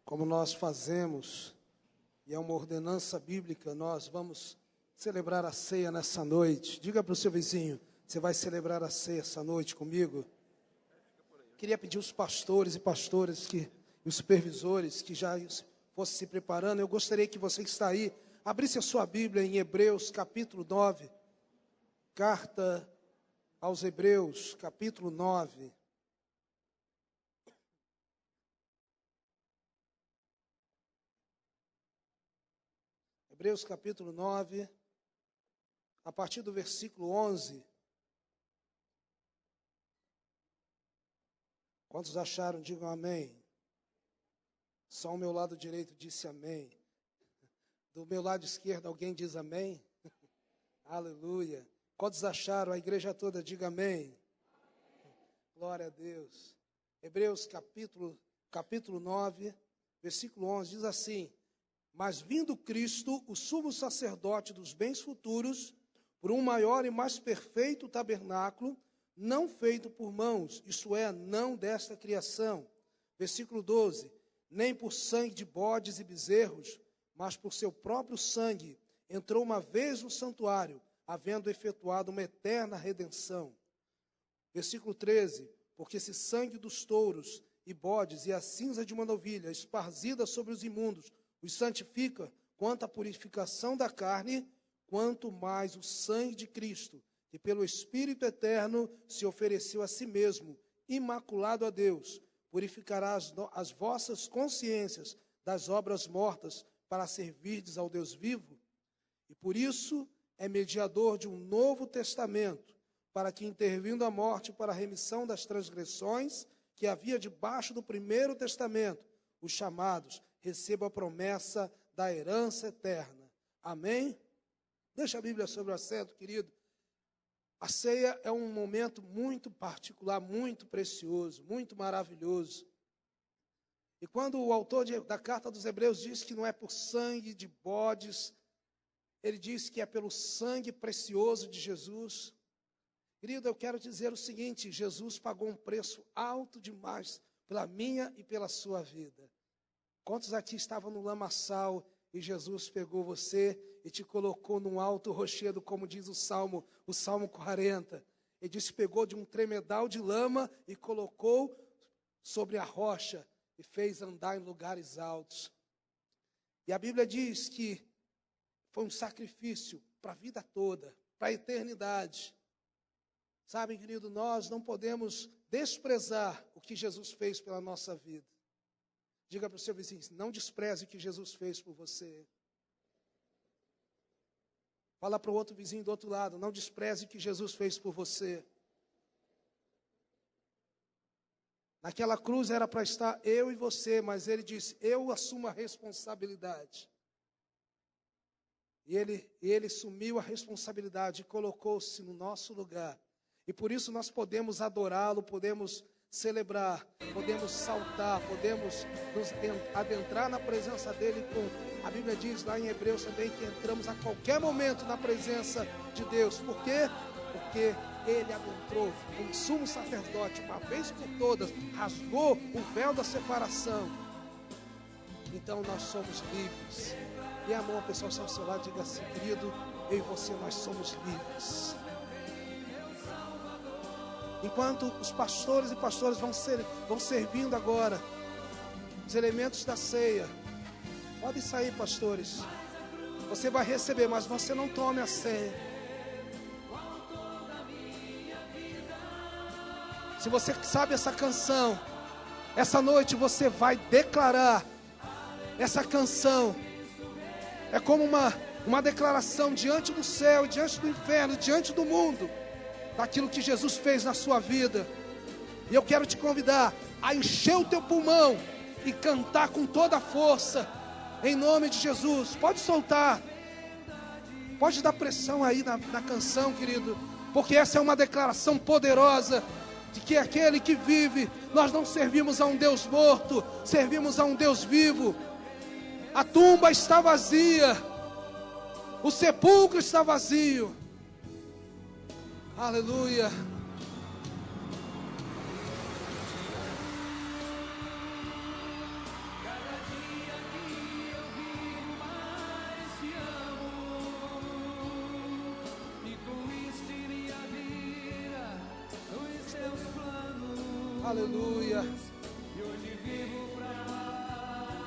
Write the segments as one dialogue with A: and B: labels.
A: como nós fazemos, e é uma ordenança bíblica, nós vamos celebrar a ceia nessa noite. Diga para o seu vizinho, você vai celebrar a ceia essa noite comigo? Queria pedir os pastores e pastoras e os supervisores que já fossem se preparando. Eu gostaria que você que está aí, abrisse a sua Bíblia em Hebreus capítulo 9, carta aos Hebreus capítulo 9. Hebreus capítulo 9, a partir do versículo 11. Quantos acharam? Digam amém. Só o meu lado direito disse amém. Do meu lado esquerdo alguém diz amém? Aleluia. Quantos acharam? A igreja toda diga amém. Glória a Deus. Hebreus capítulo 9, versículo 11, diz assim: Mas vindo Cristo, o sumo sacerdote dos bens futuros, por um maior e mais perfeito tabernáculo, não feito por mãos, isto é, não desta criação. Versículo 12, nem por sangue de bodes e bezerros, mas por seu próprio sangue, entrou uma vez no santuário, havendo efetuado uma eterna redenção. Versículo 13, porque esse sangue dos touros e bodes e a cinza de uma novilha, esparzida sobre os imundos, os santifica quanto à purificação da carne, quanto mais o sangue de Cristo, que pelo Espírito eterno se ofereceu a si mesmo, imaculado a Deus, purificará as vossas consciências das obras mortas para servirdes ao Deus vivo. E por isso é mediador de um novo testamento, para que, intervindo a morte para a remissão das transgressões que havia debaixo do primeiro testamento, os chamados recebam a promessa da herança eterna. Amém? Deixa a Bíblia sobre o assento, querido. A ceia é um momento muito particular, muito precioso, muito maravilhoso. E quando o autor da carta dos Hebreus diz que não é por sangue de bodes, ele diz que é pelo sangue precioso de Jesus. Querido, eu quero dizer o seguinte: Jesus pagou um preço alto demais pela minha e pela sua vida. Quantos aqui estavam no lamaçal e Jesus pegou você e te colocou num alto rochedo, como diz o Salmo 40. Ele disse, pegou de um tremedal de lama e colocou sobre a rocha e fez andar em lugares altos. E a Bíblia diz que foi um sacrifício para a vida toda, para a eternidade. Sabe, querido, nós não podemos desprezar o que Jesus fez pela nossa vida. Diga para o seu vizinho, não despreze o que Jesus fez por você. Fala para o outro vizinho do outro lado, não despreze o que Jesus fez por você. Naquela cruz era para estar eu e você, mas ele disse, eu assumo a responsabilidade. E ele assumiu a responsabilidade e colocou-se no nosso lugar. E por isso nós podemos adorá-lo, podemos celebrar, podemos saltar, podemos nos adentrar na presença dele. A Bíblia diz lá em Hebreus também que entramos a qualquer momento na presença de Deus. Por quê? Porque ele adentrou como sumo sacerdote, uma vez por todas, rasgou o véu da separação. Então nós somos livres. E a mão a pessoa ao seu lado, diga assim, querido, eu e você, nós somos livres. Enquanto os pastores e pastoras vão servindo agora os elementos da ceia, podem sair, pastores. Você vai receber, mas você não tome a ceia. Se você sabe essa canção, essa noite você vai declarar essa canção. É como uma declaração diante do céu, diante do inferno, diante do mundo, daquilo que Jesus fez na sua vida. E eu quero te convidar a encher o teu pulmão e cantar com toda a força, em nome de Jesus. Pode soltar, pode dar pressão aí na canção, querido, porque essa é uma declaração poderosa de que aquele que vive, nós não servimos a um Deus morto, servimos a um Deus vivo. A tumba está vazia, o sepulcro está vazio. Aleluia. Aleluia.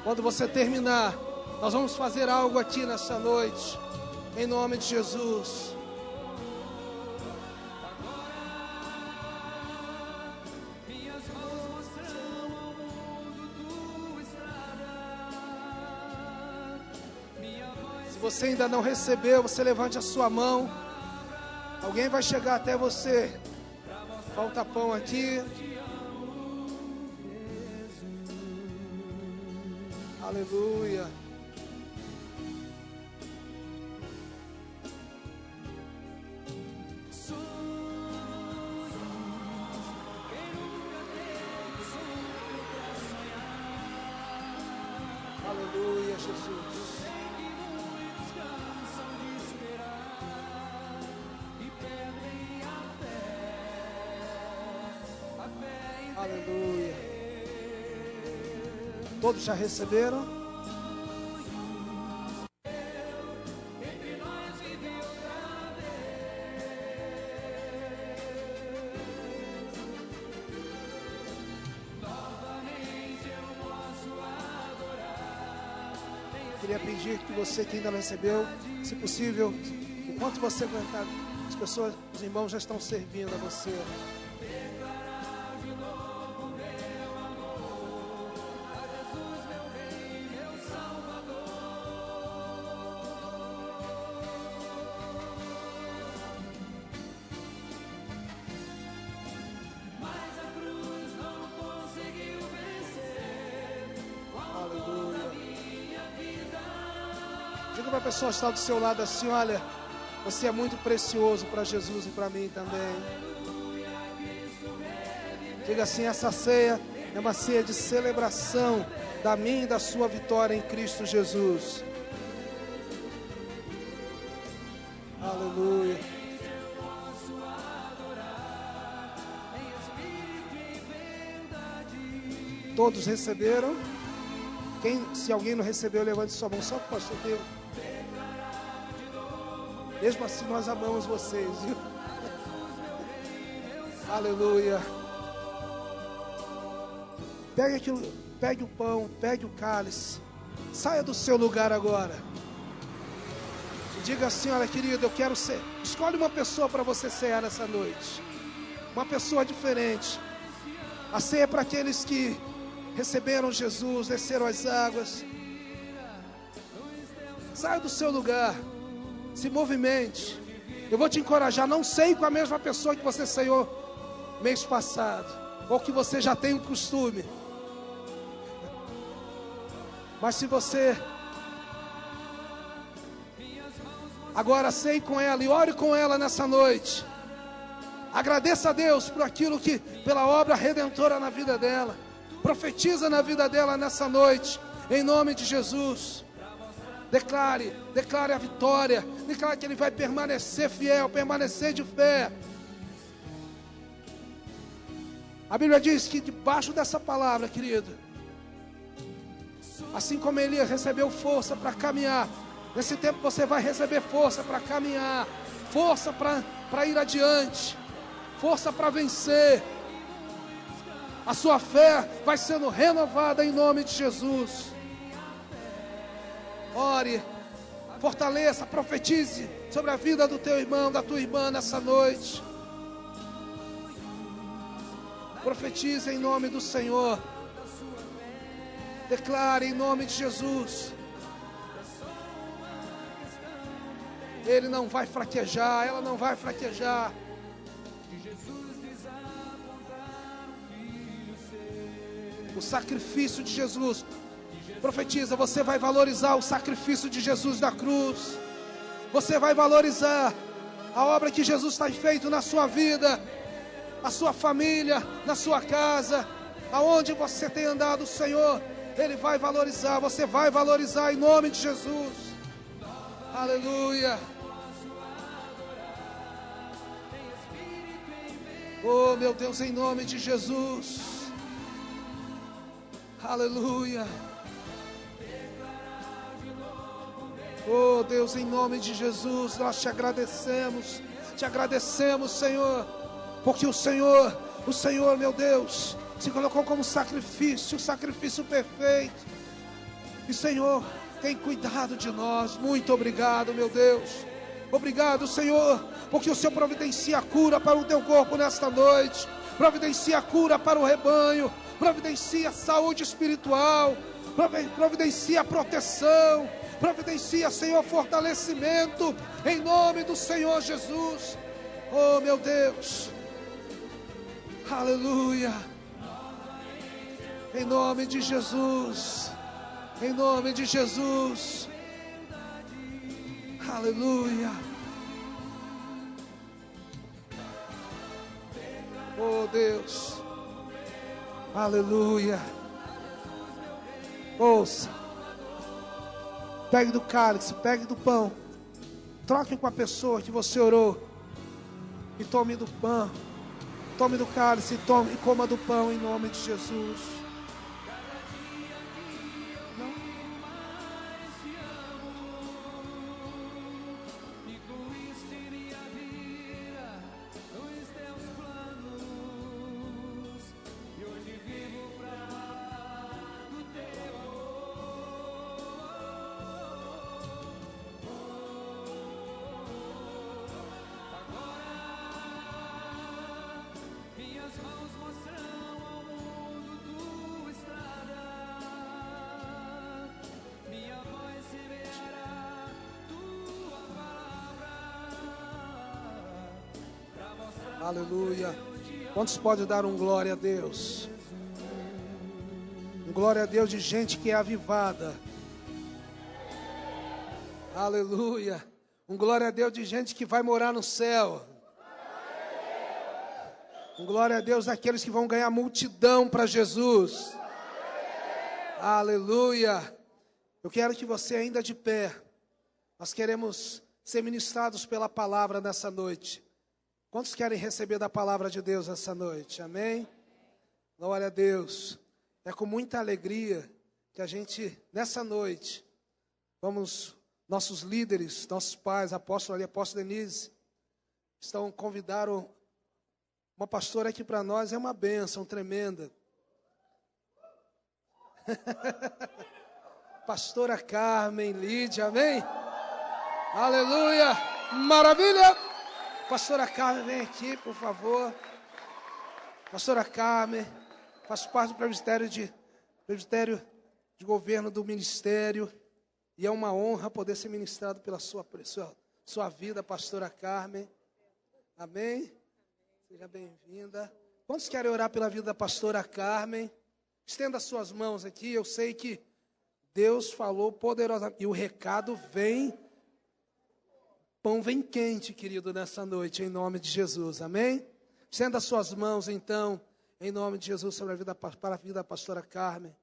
A: Quando você terminar, nós vamos fazer algo aqui nessa noite, em nome de Jesus. Se você ainda não recebeu, você levante a sua mão. Alguém vai chegar até você. Falta pão aqui. Aleluia. Aleluia, Jesus. Aleluia. Todos já receberam? Queria pedir que você que ainda não recebeu, se possível, enquanto você aguentar, as pessoas, os irmãos já estão servindo a você. Diga para a pessoa que está do seu lado assim: olha, você é muito precioso para Jesus e para mim também. Diga assim: essa ceia é uma ceia de celebração da minha e da sua vitória em Cristo Jesus. Aleluia. Todos receberam? Se alguém não recebeu, levante sua mão só para o pastor Deus. Mesmo assim, nós amamos vocês, viu? Aleluia. Pegue o pão, pegue o cálice. Saia do seu lugar agora. E diga assim: olha, querido, eu quero ser. Escolhe uma pessoa para você cear nessa noite. Uma pessoa diferente. A ceia é para aqueles que receberam Jesus, desceram as águas. Saia do seu lugar. Se movimente. Eu vou te encorajar. Não sei com a mesma pessoa que você ceiou mês passado, ou que você já tem o costume. Mas se você agora ceie com ela e ore com ela nessa noite. Agradeça a Deus por aquilo que, pela obra redentora na vida dela. Profetiza na vida dela nessa noite, em nome de Jesus. Declare a vitória. Declare que ele vai permanecer fiel, permanecer de fé. A Bíblia diz que debaixo dessa palavra, querido, assim como Elias recebeu força para caminhar, nesse tempo você vai receber força para caminhar, força para ir adiante, força para vencer. A sua fé vai sendo renovada em nome de Jesus. Ore, fortaleça, profetize sobre a vida do teu irmão, da tua irmã nessa noite. Profetize em nome do Senhor. Declare em nome de Jesus. Ele não vai fraquejar, ela não vai fraquejar. O sacrifício de Jesus. Profetiza, você vai valorizar o sacrifício de Jesus na cruz. Você vai valorizar a obra que Jesus tem feito na sua vida, na sua família, na sua casa, aonde você tem andado, o Senhor, Ele vai valorizar, você vai valorizar em nome de Jesus. Aleluia. Oh, meu Deus, em nome de Jesus. Aleluia. Oh Deus, em nome de Jesus, nós te agradecemos, Senhor, porque o Senhor, meu Deus, se colocou como sacrifício, o sacrifício perfeito. E Senhor, tem cuidado de nós. Muito obrigado, meu Deus. Obrigado, Senhor, porque o Senhor providencia a cura para o teu corpo nesta noite. Providencia a cura para o rebanho. Providencia a saúde espiritual. Providencia a proteção. Providencia, Senhor, fortalecimento. Em nome do Senhor Jesus. Oh, meu Deus. Aleluia. Em nome de Jesus. Em nome de Jesus. Aleluia. Oh Deus. Aleluia. Ouça. Pegue do cálice, pegue do pão. Troque com a pessoa que você orou. E tome do pão. Tome do cálice e coma do pão em nome de Jesus. Aleluia. Quantos podem dar um glória a Deus? Um glória a Deus de gente que é avivada. Aleluia. Um glória a Deus de gente que vai morar no céu. Um glória a Deus daqueles que vão ganhar multidão para Jesus. Aleluia. Eu quero que você ainda de pé. Nós queremos ser ministrados pela palavra nessa noite. Quantos querem receber da palavra de Deus essa noite? Amém? Glória a Deus. É com muita alegria que a gente, nessa noite, nossos líderes, nossos pais, apóstolo ali, apóstolo Denise, convidaram uma pastora que para nós é uma bênção tremenda. Pastora Carmen Lídia, amém? Aleluia! Maravilha! Pastora Carmen, vem aqui, por favor. Pastora Carmen, faço parte do presbitério de governo do ministério. E é uma honra poder ser ministrado pela sua vida, Pastora Carmen. Amém? Seja bem-vinda. Quantos querem orar pela vida da Pastora Carmen? Estenda as suas mãos aqui. Eu sei que Deus falou poderosamente. E o recado vem. Pão vem quente, querido, nessa noite, em nome de Jesus, amém? Estenda as suas mãos, então, em nome de Jesus, para a vida da pastora Carmen.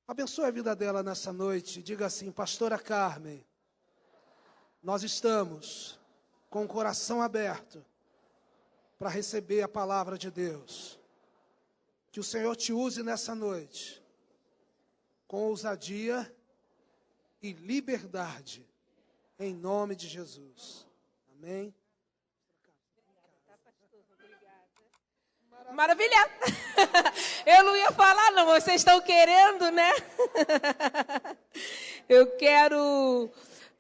A: Abençoe a vida dela nessa noite, diga assim: Pastora Carmen, nós estamos com o coração aberto para receber a palavra de Deus. Que o Senhor te use nessa noite, com ousadia e liberdade, em nome de Jesus. Amém.
B: Maravilha. Eu não ia falar não, vocês estão querendo, né? Eu quero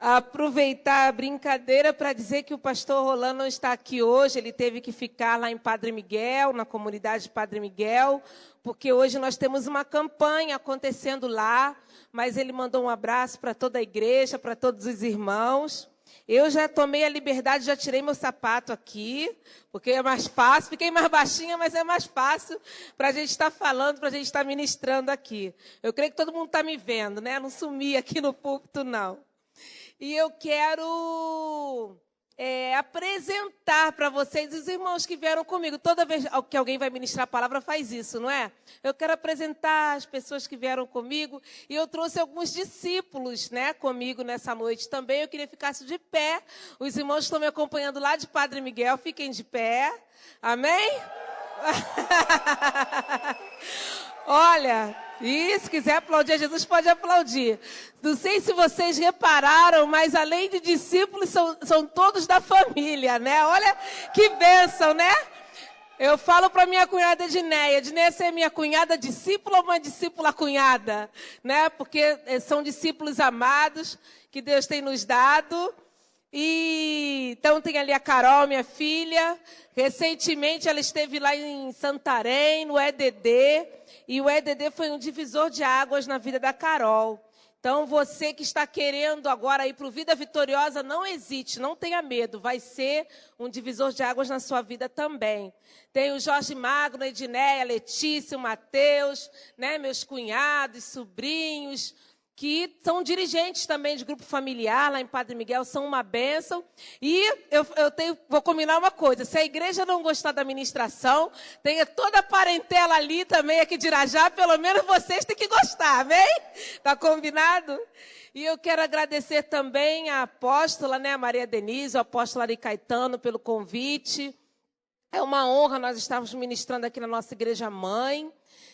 B: aproveitar a brincadeira para dizer que o pastor Rolando não está aqui hoje. Ele teve que ficar lá em Padre Miguel, na comunidade de Padre Miguel, porque hoje nós temos uma campanha acontecendo lá. Mas ele mandou um abraço para toda a igreja, para todos os irmãos. Eu já tomei a liberdade, já tirei meu sapato aqui, porque é mais fácil. Fiquei mais baixinha, mas é mais fácil para a gente estar falando, para a gente estar ministrando aqui. Eu creio que todo mundo está me vendo, né? Não sumi aqui no púlpito, não. E eu quero apresentar para vocês os irmãos que vieram comigo. Toda vez que alguém vai ministrar a palavra, faz isso, não é? Eu quero apresentar as pessoas que vieram comigo. E eu trouxe alguns discípulos, né, comigo nessa noite também. Eu queria que ficasse de pé. Os irmãos estão me acompanhando lá de Padre Miguel. Fiquem de pé. Amém? Olha, e se quiser aplaudir a Jesus, pode aplaudir. Não sei se vocês repararam, mas além de discípulos, são todos da família, né? Olha que bênção, né? Eu falo para minha cunhada Edneia, você é minha cunhada discípula ou uma discípula cunhada? Né? Porque são discípulos amados que Deus tem nos dado. E então tem ali a Carol, minha filha. Recentemente ela esteve lá em Santarém, no EDD. E o EDD foi um divisor de águas na vida da Carol. Então, você que está querendo agora ir para o Vida Vitoriosa, não hesite, não tenha medo. Vai ser um divisor de águas na sua vida também. Tem o Jorge Magno, a Edneia, a Letícia, o Matheus, né, meus cunhados, sobrinhos, que são dirigentes também de grupo familiar lá em Padre Miguel, são uma bênção. E vou combinar uma coisa, se a igreja não gostar da ministração, tem toda a parentela ali também aqui de Irajá, pelo menos vocês têm que gostar, amém? Tá combinado? E eu quero agradecer também a apóstola, né, a Maria Denise, o apóstolo Ari Caetano pelo convite. É uma honra nós estarmos ministrando aqui na nossa igreja mãe.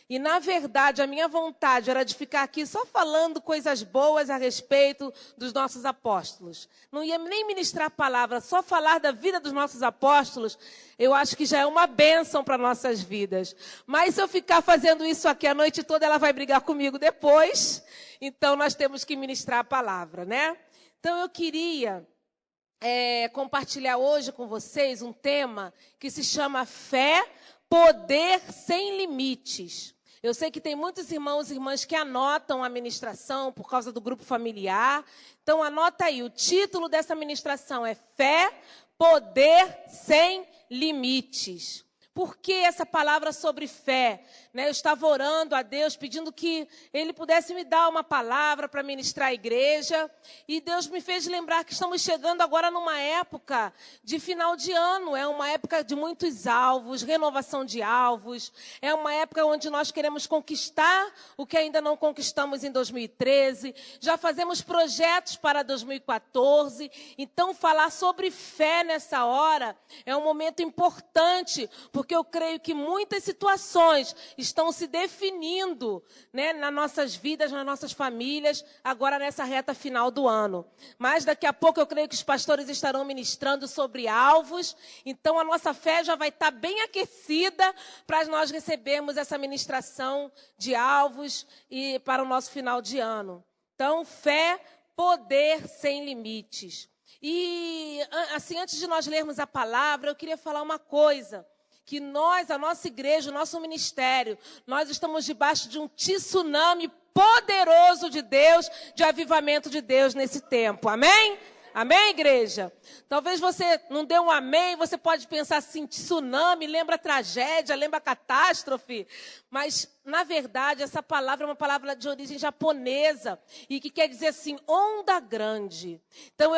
B: E, na verdade, a minha vontade era de ficar aqui só falando coisas boas a respeito dos nossos apóstolos. Não ia nem ministrar a palavra, só falar da vida dos nossos apóstolos, eu acho que já é uma bênção para nossas vidas. Mas se eu ficar fazendo isso aqui a noite toda, ela vai brigar comigo depois. Então, nós temos que ministrar a palavra, né? Então, eu queria compartilhar hoje com vocês um tema que se chama Fé, Poder Sem Limites. Eu sei que tem muitos irmãos e irmãs que anotam a ministração por causa do grupo familiar. Então, anota aí, o título dessa ministração é Fé, Poder Sem Limites. Por que essa palavra sobre fé? Né? Eu estava orando a Deus, pedindo que Ele pudesse me dar uma palavra para ministrar a igreja. E Deus me fez lembrar que estamos chegando agora numa época de final de ano. É uma época de muitos alvos, renovação de alvos. É uma época onde nós queremos conquistar o que ainda não conquistamos em 2013. Já fazemos projetos para 2014. Então, falar sobre fé nessa hora é um momento importante, porque eu creio que muitas situações estão se definindo, né, nas nossas vidas, nas nossas famílias, agora nessa reta final do ano. Mas daqui a pouco eu creio que os pastores estarão ministrando sobre alvos, então a nossa fé já vai estar bem aquecida para nós recebermos essa ministração de alvos e para o nosso final de ano. Então, fé, poder sem limites. E, assim, antes de nós lermos a palavra, eu queria falar uma coisa. Que nós, a nossa igreja, o nosso ministério, nós estamos debaixo de um tsunami poderoso de Deus, de avivamento de Deus nesse tempo. Amém? Amém, igreja? Talvez você não dê um amém, você pode pensar assim, tsunami, lembra tragédia, lembra catástrofe. Mas, na verdade, essa palavra é uma palavra de origem japonesa e que quer dizer assim, onda grande. Então,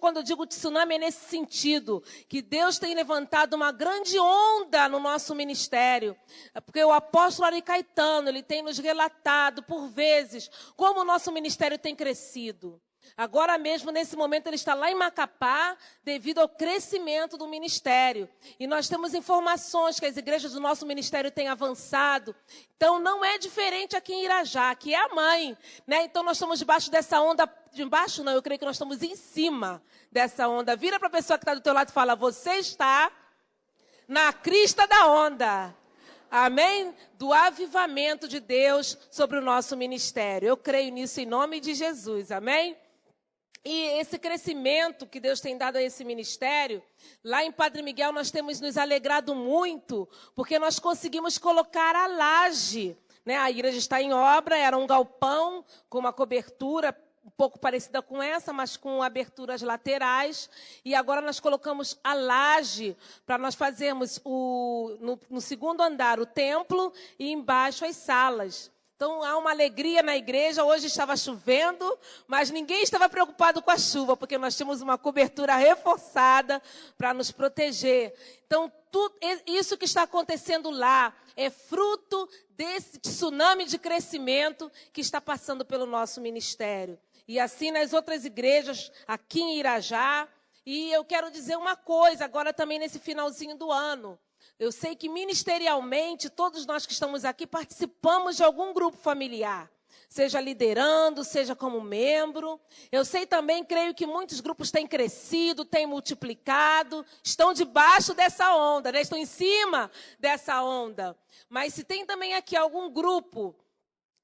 B: quando eu digo tsunami, é nesse sentido, que Deus tem levantado uma grande onda no nosso ministério. Porque o apóstolo Ari Caetano, ele tem nos relatado, por vezes, como o nosso ministério tem crescido. Agora mesmo, nesse momento, ele está lá em Macapá, devido ao crescimento do ministério. E nós temos informações que as igrejas do nosso ministério têm avançado. Então, não é diferente aqui em Irajá, que é a mãe, né? Então, nós estamos debaixo dessa onda. Debaixo não, eu creio que nós estamos em cima dessa onda. Vira para a pessoa que está do teu lado e fala, você está na crista da onda. Amém? Do avivamento de Deus sobre o nosso ministério. Eu creio nisso em nome de Jesus. Amém? E esse crescimento que Deus tem dado a esse ministério, lá em Padre Miguel nós temos nos alegrado muito, porque nós conseguimos colocar a laje, né? A igreja está em obra, era um galpão com uma cobertura um pouco parecida com essa, mas com aberturas laterais. E agora nós colocamos a laje para nós fazermos no segundo andar o templo e embaixo as salas. Então, há uma alegria na igreja. Hoje estava chovendo, mas ninguém estava preocupado com a chuva, porque nós tínhamos uma cobertura reforçada para nos proteger. Então, tudo isso que está acontecendo lá é fruto desse tsunami de crescimento que está passando pelo nosso ministério. E assim nas outras igrejas, aqui em Irajá. E eu quero dizer uma coisa, agora também nesse finalzinho do ano. Eu sei que ministerialmente, todos nós que estamos aqui participamos de algum grupo familiar. Seja liderando, seja como membro. Eu sei também, creio que muitos grupos têm crescido, têm multiplicado, estão debaixo dessa onda, né? Estão em cima dessa onda. Mas se tem também aqui algum grupo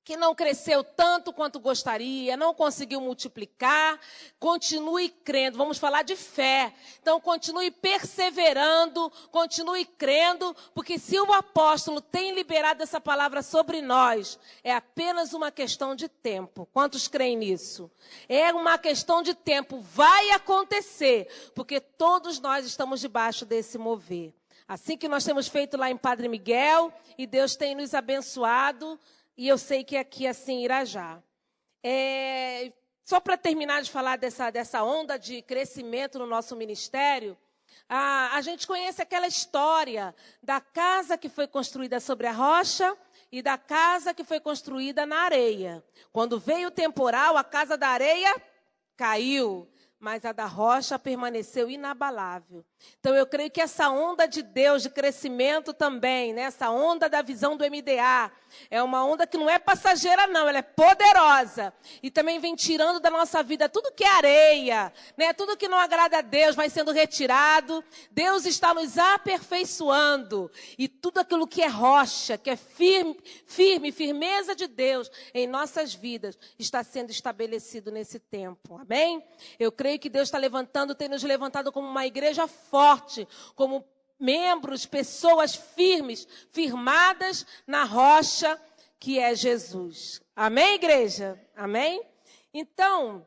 B: que não cresceu tanto quanto gostaria, não conseguiu multiplicar, continue crendo. Vamos falar de fé. Então, continue perseverando, continue crendo, porque se o apóstolo tem liberado essa palavra sobre nós, é apenas uma questão de tempo. Quantos creem nisso? É uma questão de tempo. Vai acontecer, porque todos nós estamos debaixo desse mover. Assim que nós temos feito lá em Padre Miguel, e Deus tem nos abençoado, e eu sei que aqui assim irá já. Só para terminar de falar dessa onda de crescimento no nosso ministério, a gente conhece aquela história da casa que foi construída sobre a rocha e da casa que foi construída na areia. Quando veio o temporal, a casa da areia caiu, mas a da rocha permaneceu inabalável. Então, eu creio que essa onda de Deus, de crescimento também, né? Essa onda da visão do MDA, é uma onda que não é passageira, não, ela é poderosa. E também vem tirando da nossa vida tudo que é areia, né? Tudo que não agrada a Deus vai sendo retirado. Deus está nos aperfeiçoando. E tudo aquilo que é rocha, que é firmeza de Deus em nossas vidas, está sendo estabelecido nesse tempo. Amém? Eu creio que Deus está levantando, tem nos levantado como uma igreja forte, como membros, pessoas firmes, firmadas na rocha que é Jesus. Amém, igreja? Amém? Então,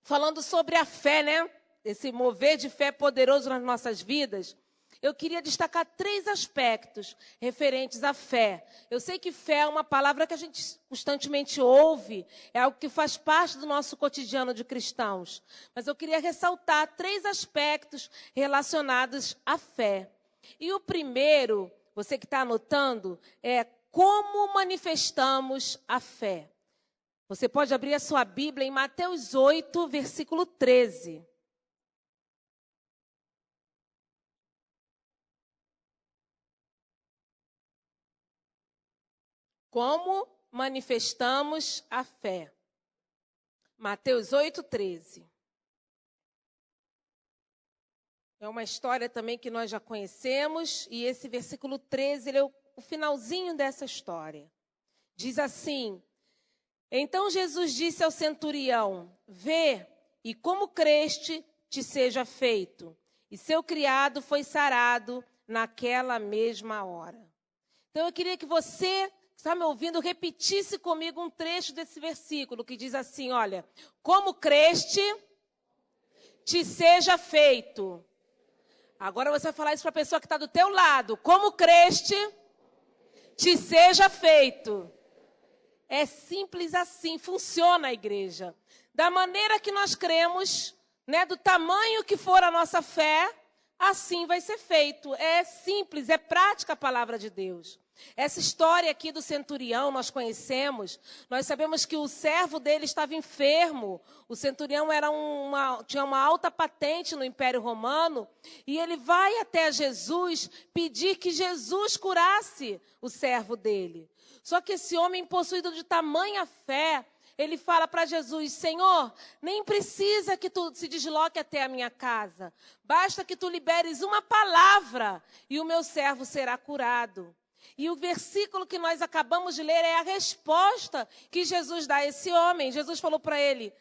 B: falando sobre a fé, né? Esse mover de fé poderoso nas nossas vidas, eu queria destacar 3 aspectos referentes à fé. Eu sei que fé é uma palavra que a gente constantemente ouve, é algo que faz parte do nosso cotidiano de cristãos. Mas eu queria ressaltar 3 aspectos relacionados à fé. E o primeiro, você que está anotando, é como manifestamos a fé. Você pode abrir a sua Bíblia em Mateus 8, versículo 13. Como manifestamos a fé? Mateus 8, 13. É uma história também que nós já conhecemos, e esse versículo 13 ele é o finalzinho dessa história. Diz assim: então Jesus disse ao centurião: vê, e como creste, te seja feito. E seu criado foi sarado naquela mesma hora. Então eu queria que você, que está me ouvindo, repetisse comigo um trecho desse versículo, que diz assim, olha: como creste, te seja feito. Agora você vai falar isso para a pessoa que está do teu lado. Como creste, te seja feito. É simples assim, funciona a igreja. Da maneira que nós cremos, né, do tamanho que for a nossa fé, assim vai ser feito. É simples, é prática a palavra de Deus. Essa história aqui do centurião nós conhecemos. Nós sabemos que o servo dele estava enfermo. O centurião tinha uma alta patente no Império Romano. E ele vai até Jesus pedir que Jesus curasse o servo dele. Só que esse homem, possuído de tamanha fé, ele fala para Jesus: Senhor, nem precisa que tu se desloque até a minha casa. Basta que tu liberes uma palavra e o meu servo será curado. E o versículo que nós acabamos de ler é a resposta que Jesus dá a esse homem. Jesus falou para ele,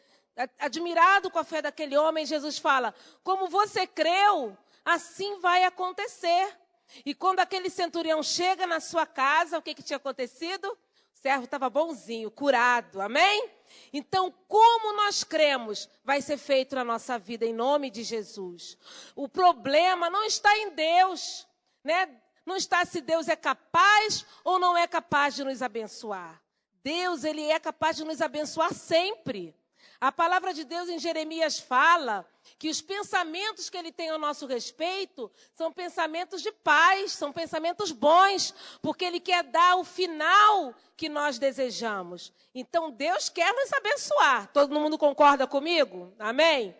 B: admirado com a fé daquele homem, Jesus fala: como você creu, assim vai acontecer. E quando aquele centurião chega na sua casa, o que tinha acontecido? O servo estava bonzinho, curado, amém? Então, como nós cremos, vai ser feito na nossa vida, em nome de Jesus. O problema não está em Deus, né? Não está se Deus é capaz ou não é capaz de nos abençoar. Deus, ele é capaz de nos abençoar sempre. A palavra de Deus em Jeremias fala que os pensamentos que ele tem ao nosso respeito são pensamentos de paz, são pensamentos bons, porque ele quer dar o final que nós desejamos. Então, Deus quer nos abençoar. Todo mundo concorda comigo? Amém?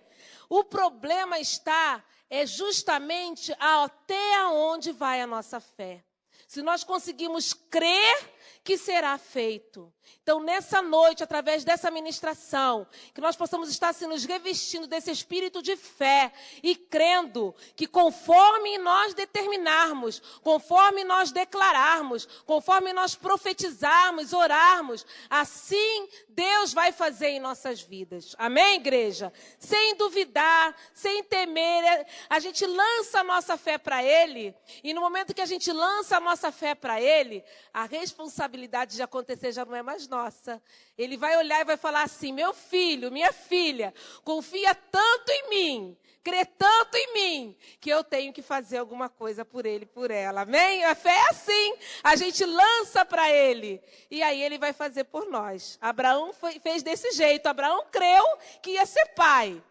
B: O problema está justamente até onde vai a nossa fé. Se nós conseguimos crer que será feito. Então, nessa noite, através dessa ministração, que nós possamos estar assim, nos revestindo desse espírito de fé e crendo que conforme nós determinarmos, conforme nós declararmos, conforme nós profetizarmos, orarmos, assim Deus vai fazer em nossas vidas. Amém, igreja? Sem duvidar, sem temer, a gente lança a nossa fé para Ele, e no momento que a gente lança a nossa fé para Ele, a responsabilidade de acontecer já não é mais nossa. Ele vai olhar e vai falar assim: meu filho, minha filha, confia tanto em mim, crê tanto em mim, que eu tenho que fazer alguma coisa por ele, por ela. Amém? A fé é assim, a gente lança para Ele, e aí Ele vai fazer por nós. Abraão fez desse jeito. Abraão creu que ia ser pai,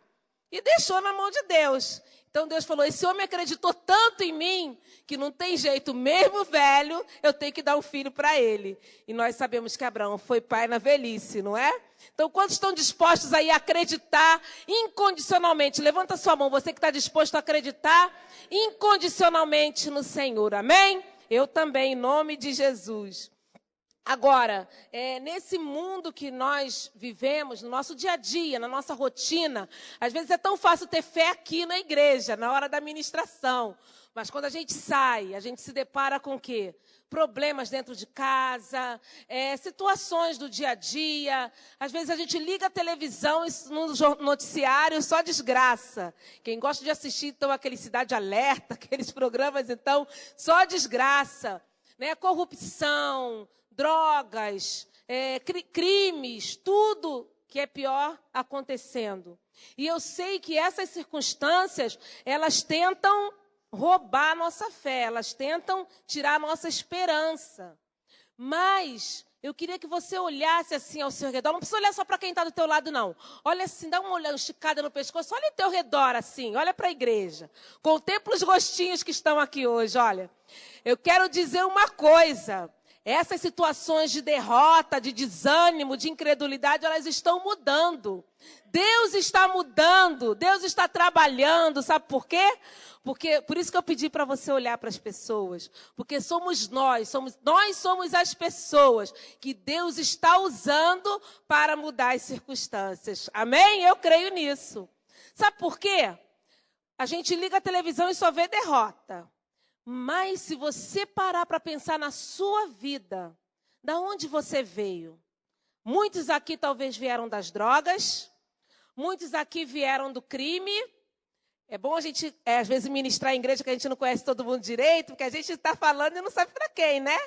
B: e deixou na mão de Deus. Então Deus falou: esse homem acreditou tanto em mim, que não tem jeito, mesmo velho, eu tenho que dar um filho para ele. E nós sabemos que Abraão foi pai na velhice, não é? Então, quantos estão dispostos aí a acreditar incondicionalmente? Levanta sua mão, você que está disposto a acreditar incondicionalmente no Senhor. Amém? Eu também, em nome de Jesus. Agora, nesse mundo que nós vivemos, no nosso dia a dia, na nossa rotina, às vezes é tão fácil ter fé aqui na igreja, na hora da ministração. Mas quando a gente sai, a gente se depara com o quê? Problemas dentro de casa, situações do dia a dia. Às vezes a gente liga a televisão e no noticiário só desgraça. Quem gosta de assistir, então, aquele Cidade Alerta, aqueles programas, então, só desgraça. Né? Corrupção, drogas, crimes, tudo que é pior acontecendo. E eu sei que essas circunstâncias, elas tentam roubar a nossa fé, elas tentam tirar a nossa esperança. Mas eu queria que você olhasse assim ao seu redor. Não precisa olhar só para quem está do teu lado, não. Olha assim, dá uma olhada, esticada no pescoço. Olha ao teu redor assim, olha para a igreja. Contempla os rostinhos que estão aqui hoje, olha. Eu quero dizer uma coisa. Essas situações de derrota, de desânimo, de incredulidade, elas estão mudando. Deus está mudando, Deus está trabalhando, sabe por quê? Por isso que eu pedi para você olhar para as pessoas, porque nós somos as pessoas que Deus está usando para mudar as circunstâncias. Amém? Eu creio nisso. Sabe por quê? A gente liga a televisão e só vê derrota. Mas se você parar para pensar na sua vida, da onde você veio? Muitos aqui talvez vieram das drogas, muitos aqui vieram do crime. É bom a gente, às vezes, ministrar em igreja que a gente não conhece todo mundo direito, porque a gente está falando e não sabe para quem, né?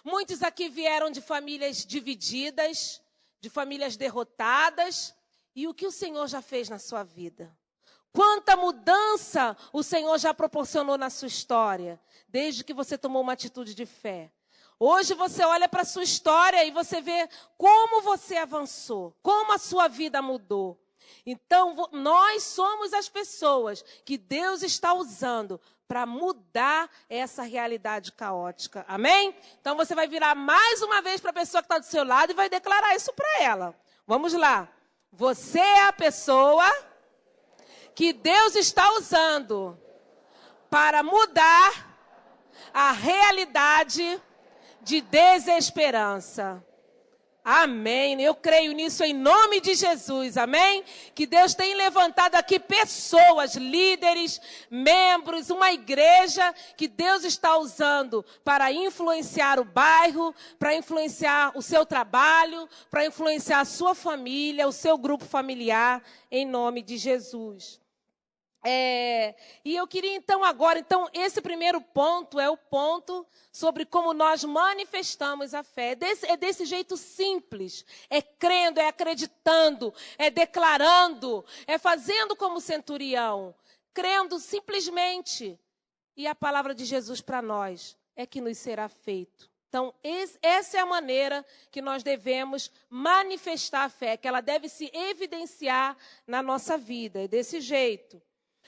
B: Muitos aqui vieram de famílias divididas, de famílias derrotadas. E o que o Senhor já fez na sua vida? Quanta mudança o Senhor já proporcionou na sua história, desde que você tomou uma atitude de fé. Hoje você olha para a sua história e você vê como você avançou, como a sua vida mudou. Então, nós somos as pessoas que Deus está usando para mudar essa realidade caótica. Amém? Então, você vai virar mais uma vez para a pessoa que está do seu lado e vai declarar isso para ela. Vamos lá. Você é a pessoa que Deus está usando para mudar a realidade de desesperança. Amém. Eu creio nisso em nome de Jesus. Amém? Que Deus tem levantado aqui pessoas, líderes, membros, uma igreja que Deus está usando para influenciar o bairro, para influenciar o seu trabalho, para influenciar a sua família, o seu grupo familiar, em nome de Jesus. E eu queria então agora, esse primeiro ponto é o ponto sobre como nós manifestamos a fé. É desse jeito simples, é crendo, é acreditando, é declarando, é fazendo como o centurião, crendo simplesmente. E a palavra de Jesus para nós é que nos será feito. Então, essa é a maneira que nós devemos manifestar a fé, que ela deve se evidenciar na nossa vida, é desse jeito.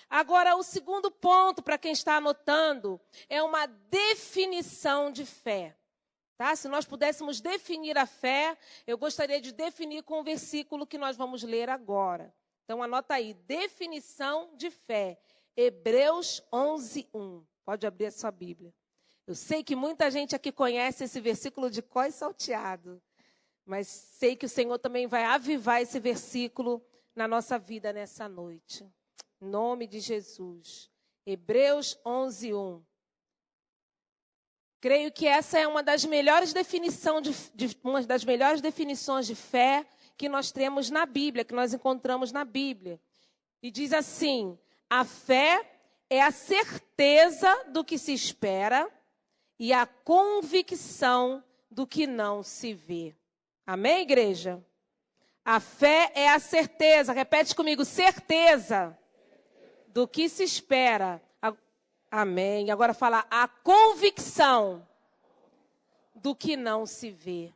B: Agora, o segundo ponto, para quem está anotando, é uma definição de fé. Tá? Se nós pudéssemos definir a fé, eu gostaria de definir com o versículo que nós vamos ler agora. Então, anota aí, definição de fé. Hebreus 11:1. Pode abrir a sua Bíblia. Eu sei que muita gente aqui conhece esse versículo de cor e salteado, mas sei que o Senhor também vai avivar esse versículo na nossa vida nessa noite. Em nome de Jesus. Hebreus 11:1. Creio que essa é uma das melhores definições de fé que nós temos na Bíblia, que nós encontramos na Bíblia. E diz assim: a fé é a certeza do que se espera e a convicção do que não se vê. Amém, igreja? A fé é a certeza, repete comigo, certeza do que se espera. Amém. Agora fala a convicção do que não se vê.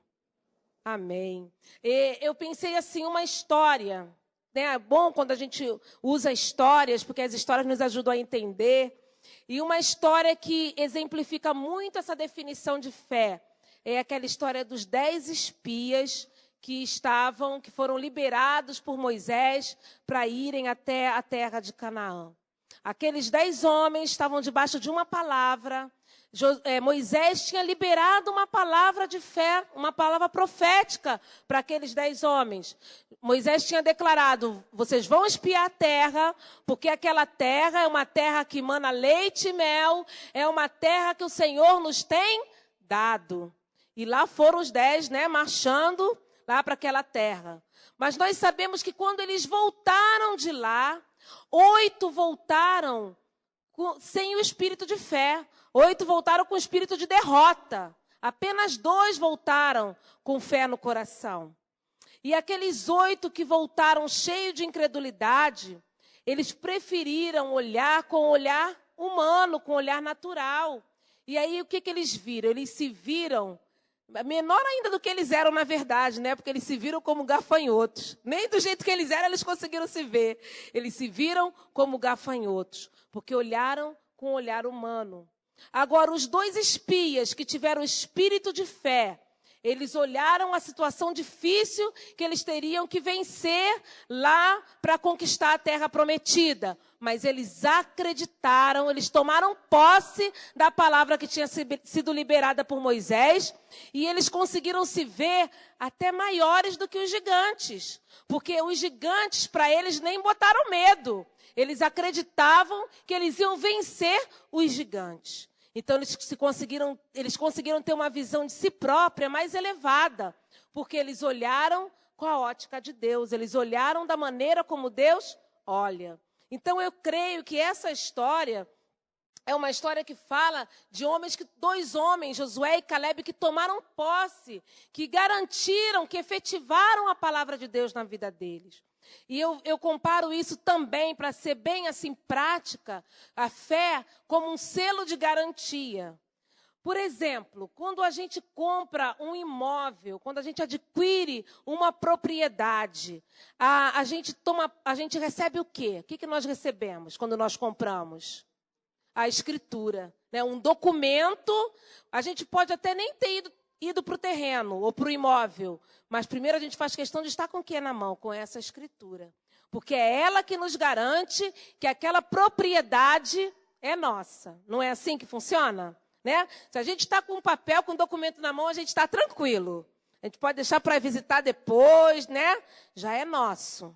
B: Amém. E eu pensei assim, uma história. Né? É bom quando a gente usa histórias, porque as histórias nos ajudam a entender. E uma história que exemplifica muito essa definição de fé é aquela história dos 10 espias que foram liberados por Moisés para irem até a terra de Canaã. Aqueles 10 homens estavam debaixo de uma palavra. Moisés tinha liberado uma palavra de fé, uma palavra profética para aqueles 10 homens. Moisés tinha declarado: vocês vão espiar a terra, porque aquela terra é uma terra que emana leite e mel, é uma terra que o Senhor nos tem dado. E lá foram os 10, né, marchando lá para aquela terra. Mas nós sabemos que quando eles voltaram de lá, 8 voltaram sem o espírito de fé. 8 voltaram com o espírito de derrota. Apenas 2 voltaram com fé no coração. E aqueles 8 que voltaram cheios de incredulidade, eles preferiram olhar com o olhar humano, com o olhar natural. E aí o que eles viram? Eles se viram menor ainda do que eles eram na verdade, né? Porque eles se viram como gafanhotos. Nem do jeito que eles eram, eles conseguiram se ver. Eles se viram como gafanhotos, porque olharam com o olhar humano. Agora, os 2 espias que tiveram espírito de fé, eles olharam a situação difícil que eles teriam que vencer lá para conquistar a terra prometida. Mas eles acreditaram, eles tomaram posse da palavra que tinha sido liberada por Moisés. E eles conseguiram se ver até maiores do que os gigantes. Porque os gigantes, para eles, nem botaram medo. Eles acreditavam que eles iam vencer os gigantes. Então, eles conseguiram ter uma visão de si própria mais elevada, porque eles olharam com a ótica de Deus, eles olharam da maneira como Deus olha. Então, eu creio que essa história é uma história que fala de 2 homens, Josué e Calebe, que tomaram posse, que garantiram, que efetivaram a palavra de Deus na vida deles. E eu comparo isso também, para ser bem assim prática, a fé como um selo de garantia. Por exemplo, quando a gente compra um imóvel, quando a gente adquire uma propriedade, a gente recebe o quê? O que nós recebemos quando nós compramos? A escritura, né? Um documento. A gente pode até nem ter ido para o terreno ou para o imóvel, mas primeiro a gente faz questão de estar com o que na mão? Com essa escritura. Porque é ela que nos garante que aquela propriedade é nossa. Não é assim que funciona? Né? Se a gente está com um papel, com um documento na mão, a gente está tranquilo. A gente pode deixar para visitar depois, né? Já é nosso.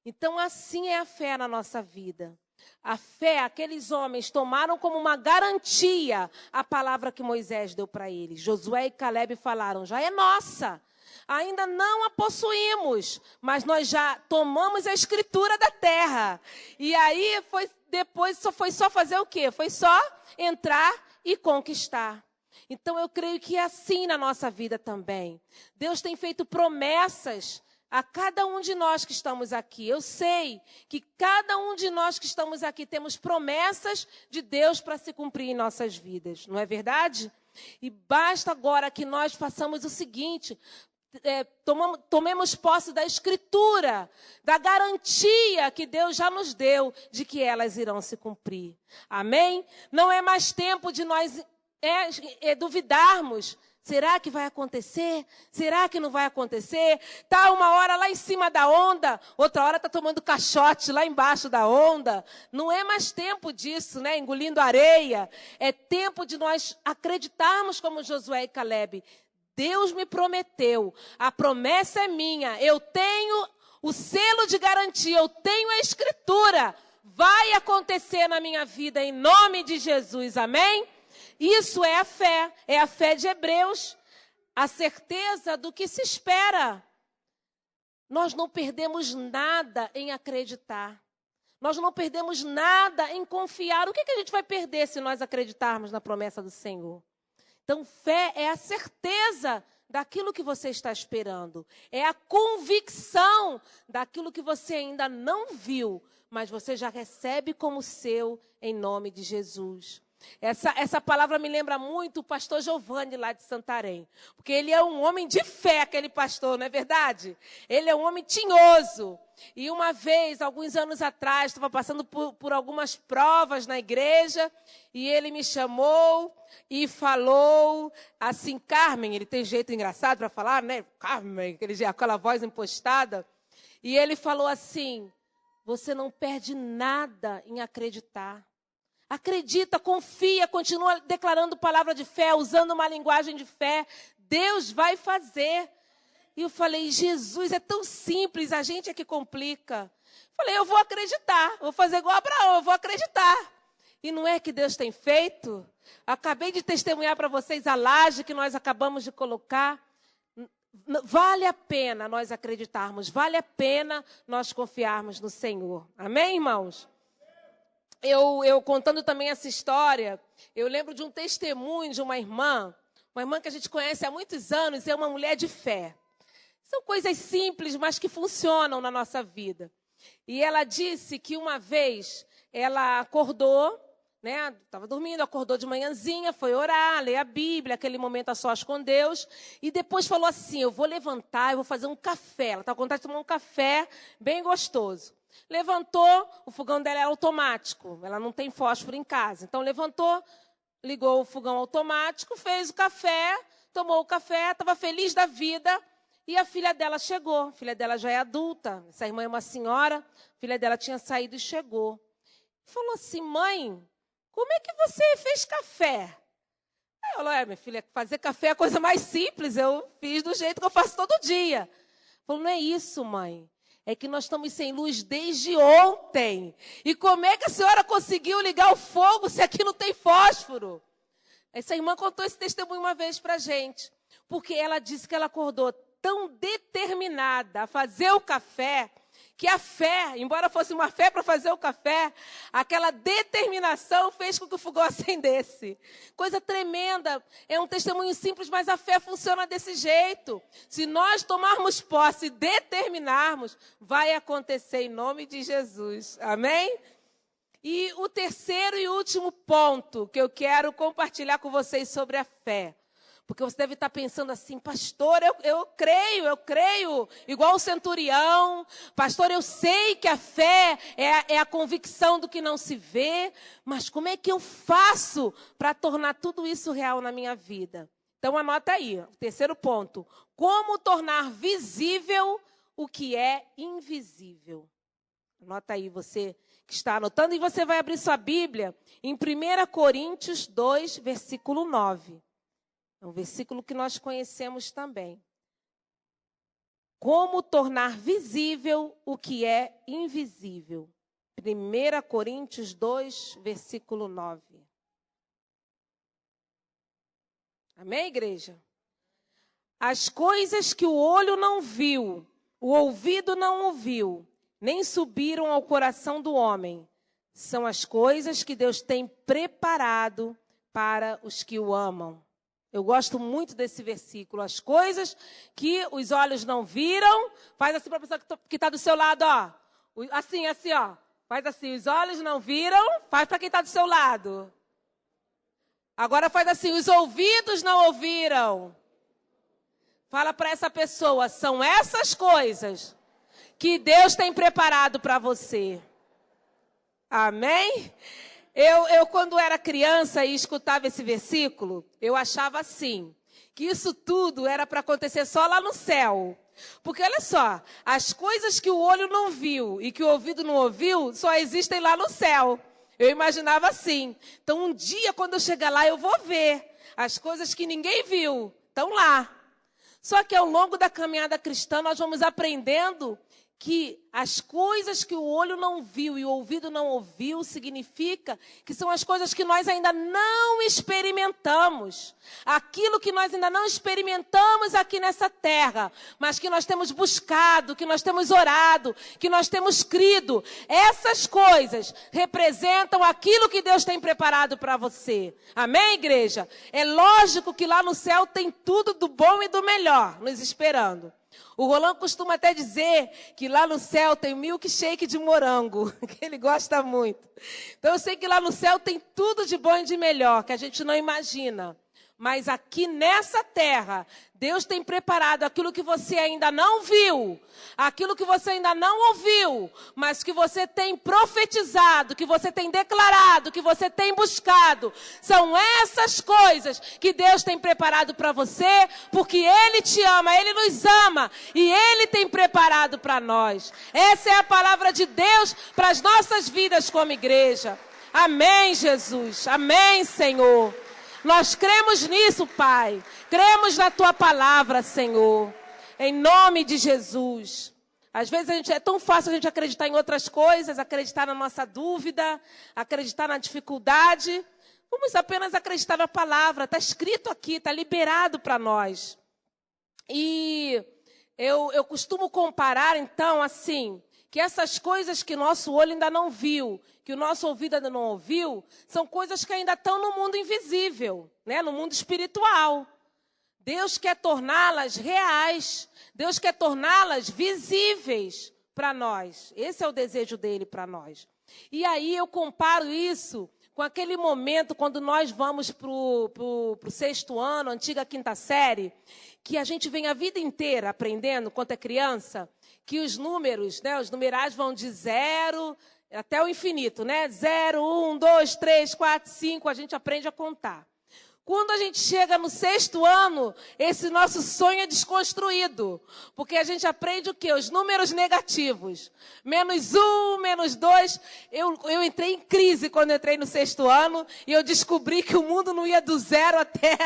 B: Então, assim é a fé na nossa vida. A fé, aqueles homens tomaram como uma garantia a palavra que Moisés deu para eles. Josué e Calebe falaram: já é nossa. Ainda não a possuímos, mas nós já tomamos a escritura da terra. E aí, depois foi só fazer o quê? Foi só entrar e conquistar. Então, eu creio que é assim na nossa vida também. Deus tem feito promessas a cada um de nós que estamos aqui. Eu sei que cada um de nós que estamos aqui temos promessas de Deus para se cumprir em nossas vidas. Não é verdade? E basta agora que nós façamos o seguinte: tomemos posse da escritura, da garantia que Deus já nos deu de que elas irão se cumprir. Amém? Não é mais tempo de nós duvidarmos Será que vai acontecer? Será que não vai acontecer? Está uma hora lá em cima da onda, outra hora está tomando caixote lá embaixo da onda. Não é mais tempo disso, né? Engolindo areia. É tempo de nós acreditarmos como Josué e Calebe. Deus me prometeu, a promessa é minha, eu tenho o selo de garantia, eu tenho a escritura. Vai acontecer na minha vida em nome de Jesus, amém? Isso é a fé de Hebreus, a certeza do que se espera. Nós não perdemos nada em acreditar. Nós não perdemos nada em confiar. O que a gente vai perder se nós acreditarmos na promessa do Senhor? Então, fé é a certeza daquilo que você está esperando. É a convicção daquilo que você ainda não viu, mas você já recebe como seu em nome de Jesus. Essa palavra me lembra muito o pastor Giovanni lá de Santarém. Porque ele é um homem de fé, aquele pastor, não é verdade? Ele é um homem tinhoso. E uma vez, alguns anos atrás, estava passando por algumas provas na igreja. E ele me chamou e falou assim, Carmen, ele tem jeito engraçado para falar, né? Carmen, aquela voz impostada. E ele falou assim, você não perde nada em acreditar. Acredita, confia, continua declarando palavra de fé, usando uma linguagem de fé. Deus vai fazer. E eu falei, Jesus, é tão simples, a gente é que complica. Falei, eu vou acreditar, vou fazer igual Abraão, eu vou acreditar. E não é que Deus tem feito? Acabei de testemunhar para vocês a laje que nós acabamos de colocar. Vale a pena nós acreditarmos, vale a pena nós confiarmos no Senhor. Amém, irmãos? Eu contando também essa história, eu lembro de um testemunho de uma irmã que a gente conhece há muitos anos, é uma mulher de fé. São coisas simples, mas que funcionam na nossa vida. E ela disse que uma vez ela acordou, né? Estava dormindo, acordou de manhãzinha, foi orar, ler a Bíblia, aquele momento a sós com Deus. E depois falou assim, eu vou levantar, eu vou fazer um café. Ela estava com vontade de tomar um café bem gostoso. Levantou, o fogão dela é automático, ela não tem fósforo em casa. Então levantou, ligou o fogão automático, fez o café, tomou o café, estava feliz da vida. E a filha dela chegou, a filha dela já é adulta, essa irmã é uma senhora, a filha dela tinha saído e chegou. Falou assim, mãe, como é que você fez café? Aí ela falou, minha filha, fazer café é a coisa mais simples, eu fiz do jeito que eu faço todo dia. Falou, não é isso, mãe, é que nós estamos sem luz desde ontem. E como é que a senhora conseguiu ligar o fogo se aqui não tem fósforo? Essa irmã contou esse testemunho uma vez para a gente, porque ela disse que ela acordou tão determinada a fazer o café, que a fé, embora fosse uma fé para fazer o café, aquela determinação fez com que o fogão acendesse. Coisa tremenda, é um testemunho simples, mas a fé funciona desse jeito. Se nós tomarmos posse e determinarmos, vai acontecer em nome de Jesus. Amém? E o terceiro e último ponto que eu quero compartilhar com vocês sobre a fé. Porque você deve estar pensando assim, pastor, eu creio, igual o centurião. Pastor, eu sei que a fé é a convicção do que não se vê, mas como é que eu faço para tornar tudo isso real na minha vida? Então anota aí, o terceiro ponto. Como tornar visível o que é invisível? Anota aí, você que está anotando, e você vai abrir sua Bíblia em 1 Coríntios 2, versículo 9. É um versículo que nós conhecemos também. Como tornar visível o que é invisível. 1 Coríntios 2, versículo 9. Amém, igreja? As coisas que o olho não viu, o ouvido não ouviu, nem subiram ao coração do homem, são as coisas que Deus tem preparado para os que o amam. Eu gosto muito desse versículo. As coisas que os olhos não viram. Faz assim para a pessoa que está do seu lado, ó. Assim, ó. Faz assim, os olhos não viram. Faz para quem está do seu lado. Agora faz assim, os ouvidos não ouviram. Fala para essa pessoa, são essas coisas que Deus tem preparado para você. Amém? Eu, quando era criança e escutava esse versículo, eu achava assim, que isso tudo era para acontecer só lá no céu. Porque olha só, as coisas que o olho não viu e que o ouvido não ouviu só existem lá no céu. Eu imaginava assim. Então um dia quando eu chegar lá eu vou ver as coisas que ninguém viu, estão lá. Só que ao longo da caminhada cristã nós vamos aprendendo que as coisas que o olho não viu e o ouvido não ouviu significa que são as coisas que nós ainda não experimentamos. Aquilo que nós ainda não experimentamos aqui nessa terra, mas que nós temos buscado, que nós temos orado, que nós temos crido. Essas coisas representam aquilo que Deus tem preparado para você. Amém, igreja? É lógico que lá no céu tem tudo do bom e do melhor nos esperando. O Rolando costuma até dizer que lá no céu tem milkshake de morango, que ele gosta muito. Então eu sei que lá no céu tem tudo de bom e de melhor, que a gente não imagina. Mas aqui nessa terra, Deus tem preparado aquilo que você ainda não viu, aquilo que você ainda não ouviu, mas que você tem profetizado, que você tem declarado, que você tem buscado. São essas coisas que Deus tem preparado para você, porque Ele te ama, Ele nos ama e Ele tem preparado para nós. Essa é a palavra de Deus para as nossas vidas como igreja. Amém, Jesus. Amém, Senhor. Nós cremos nisso, Pai. Cremos na Tua palavra, Senhor. Em nome de Jesus. Às vezes é tão fácil a gente acreditar em outras coisas, acreditar na nossa dúvida, acreditar na dificuldade. Vamos apenas acreditar na palavra. Está escrito aqui, está liberado para nós. E eu costumo comparar, então, assim, que essas coisas que nosso olho ainda não viu, que o nosso ouvido ainda não ouviu, são coisas que ainda estão no mundo invisível, né? No mundo espiritual. Deus quer torná-las reais, Deus quer torná-las visíveis para nós. Esse é o desejo dele para nós. E aí eu comparo isso com aquele momento quando nós vamos para o 6º ano, antiga 5ª série, que a gente vem a vida inteira aprendendo, quando é criança, que os números, né, os numerais vão de 0 até o infinito, né? 0, 1, 2, 3, 4, 5, a gente aprende a contar. Quando a gente chega no 6º ano, esse nosso sonho é desconstruído. Porque a gente aprende o quê? Os números negativos. -1, -2. Eu entrei em crise quando eu entrei no 6º ano e eu descobri que o mundo não ia do 0 até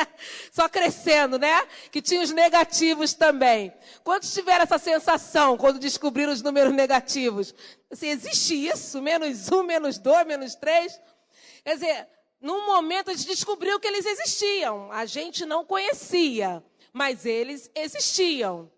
B: só crescendo, né? Que tinha os negativos também. Quantos tiveram essa sensação quando descobriram os números negativos? Assim, existe isso? -1, -2, -3? Quer dizer, num momento a gente descobriu que eles existiam. A gente não conhecia, mas eles existiam.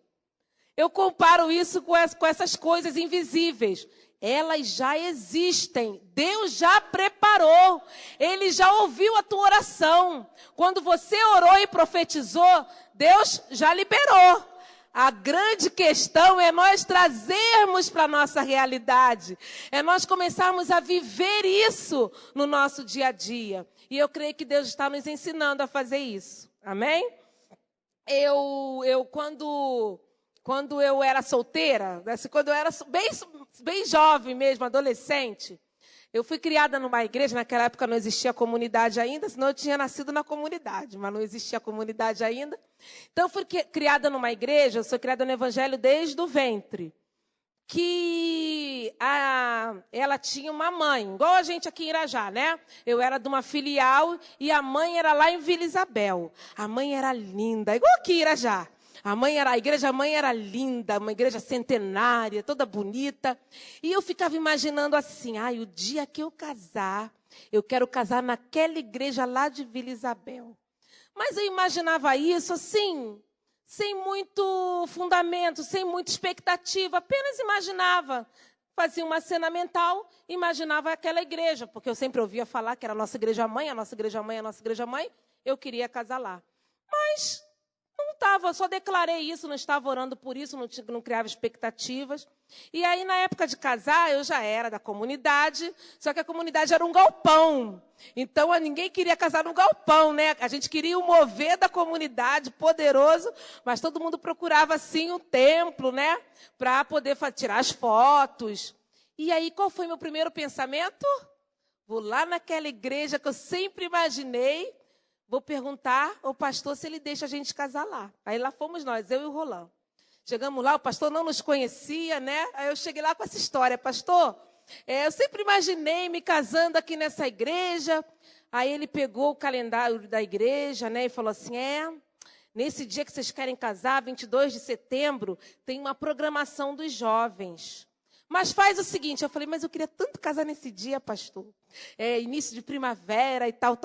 B: Eu comparo isso com essas coisas invisíveis. Elas já existem. Deus já preparou. Ele já ouviu a tua oração. Quando você orou e profetizou, Deus já liberou. A grande questão é nós trazermos para a nossa realidade. É nós começarmos a viver isso no nosso dia a dia. E eu creio que Deus está nos ensinando a fazer isso. Amém? Quando eu era solteira, quando eu era bem jovem mesmo, adolescente, eu fui criada numa igreja, naquela época não existia comunidade ainda, senão eu tinha nascido na comunidade, mas não existia comunidade ainda. Então eu fui criada numa igreja, eu sou criada no evangelho desde o ventre, que ela tinha uma mãe, igual a gente aqui em Irajá, né? Eu era de uma filial e a mãe era lá em Vila Isabel. A mãe era linda, igual aqui em Irajá. A igreja mãe era linda, uma igreja centenária, toda bonita. E eu ficava imaginando assim, o dia que eu casar, eu quero casar naquela igreja lá de Vila Isabel. Mas eu imaginava isso assim, sem muito fundamento, sem muita expectativa, apenas imaginava. Fazia uma cena mental, imaginava aquela igreja, porque eu sempre ouvia falar que era a nossa igreja mãe, a nossa igreja mãe, a nossa igreja mãe, eu queria casar lá. Mas não estava, só declarei isso, não estava orando por isso, não criava expectativas. E aí, na época de casar, eu já era da comunidade, só que a comunidade era um galpão. Então, ninguém queria casar num galpão, né? A gente queria o mover da comunidade, poderoso, mas todo mundo procurava, assim, um templo, né? Para poder tirar as fotos. E aí, qual foi meu primeiro pensamento? Vou lá naquela igreja que eu sempre imaginei, vou perguntar ao pastor se ele deixa a gente casar lá. Aí lá fomos nós, eu e o Roland. Chegamos lá, o pastor não nos conhecia, né? Aí eu cheguei lá com essa história, pastor, eu sempre imaginei me casando aqui nessa igreja. Aí ele pegou o calendário da igreja, né, e falou assim, nesse dia que vocês querem casar, 22 de setembro, tem uma programação dos jovens. Mas faz o seguinte, eu falei, mas eu queria tanto casar nesse dia, pastor. Início de primavera e tal.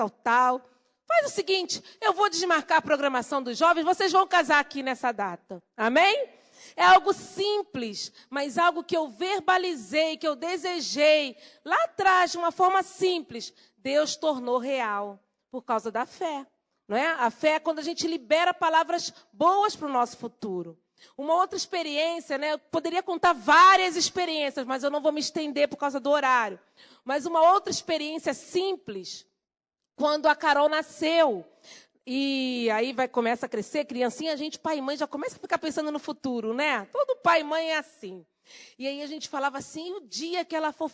B: Faz o seguinte, eu vou desmarcar a programação dos jovens, vocês vão casar aqui nessa data. Amém? É algo simples, mas algo que eu verbalizei, que eu desejei. Lá atrás, de uma forma simples, Deus tornou real por causa da fé. Não é? A fé é quando a gente libera palavras boas para o nosso futuro. Uma outra experiência, né? Eu poderia contar várias experiências, mas eu não vou me estender por causa do horário. Mas uma outra experiência simples, quando a Carol nasceu, e aí começa a crescer, criancinha, a gente, pai e mãe, já começa a ficar pensando no futuro, né? Todo pai e mãe é assim. E aí a gente falava assim, o dia que ela for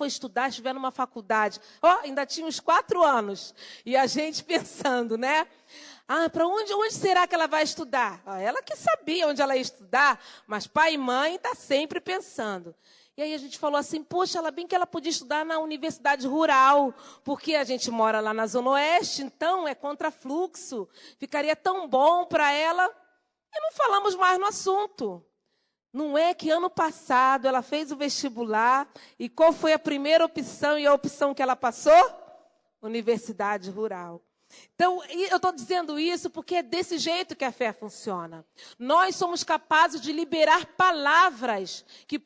B: estudar, estiver numa faculdade. Ainda tinha uns 4 anos. E a gente pensando, né? Para onde será que ela vai estudar? Ela que sabia onde ela ia estudar, mas pai e mãe está sempre pensando. E aí a gente falou assim, poxa, bem que ela podia estudar na universidade rural, porque a gente mora lá na Zona Oeste, então é contrafluxo, ficaria tão bom para ela. E não falamos mais no assunto. Não é que ano passado ela fez o vestibular, e qual foi a primeira opção e a opção que ela passou? Universidade rural. Então, eu estou dizendo isso porque é desse jeito que a fé funciona. Nós somos capazes de liberar palavras que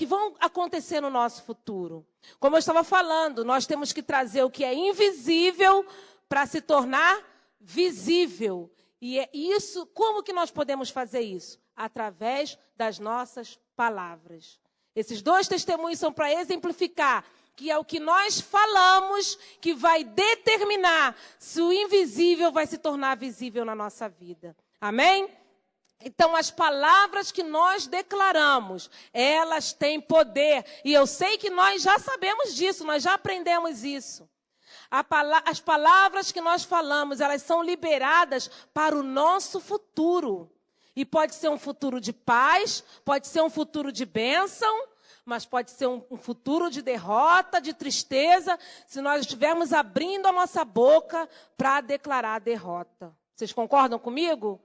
B: vão acontecer no nosso futuro. Como eu estava falando, nós temos que trazer o que é invisível para se tornar visível. E é isso, como que nós podemos fazer isso? Através das nossas palavras. Esses 2 testemunhos são para exemplificar que é o que nós falamos que vai determinar se o invisível vai se tornar visível na nossa vida. Amém? Então, as palavras que nós declaramos, elas têm poder. E eu sei que nós já sabemos disso, nós já aprendemos isso. As palavras que nós falamos, elas são liberadas para o nosso futuro. E pode ser um futuro de paz, pode ser um futuro de bênção, mas pode ser um futuro de derrota, de tristeza, se nós estivermos abrindo a nossa boca para declarar a derrota. Vocês concordam comigo?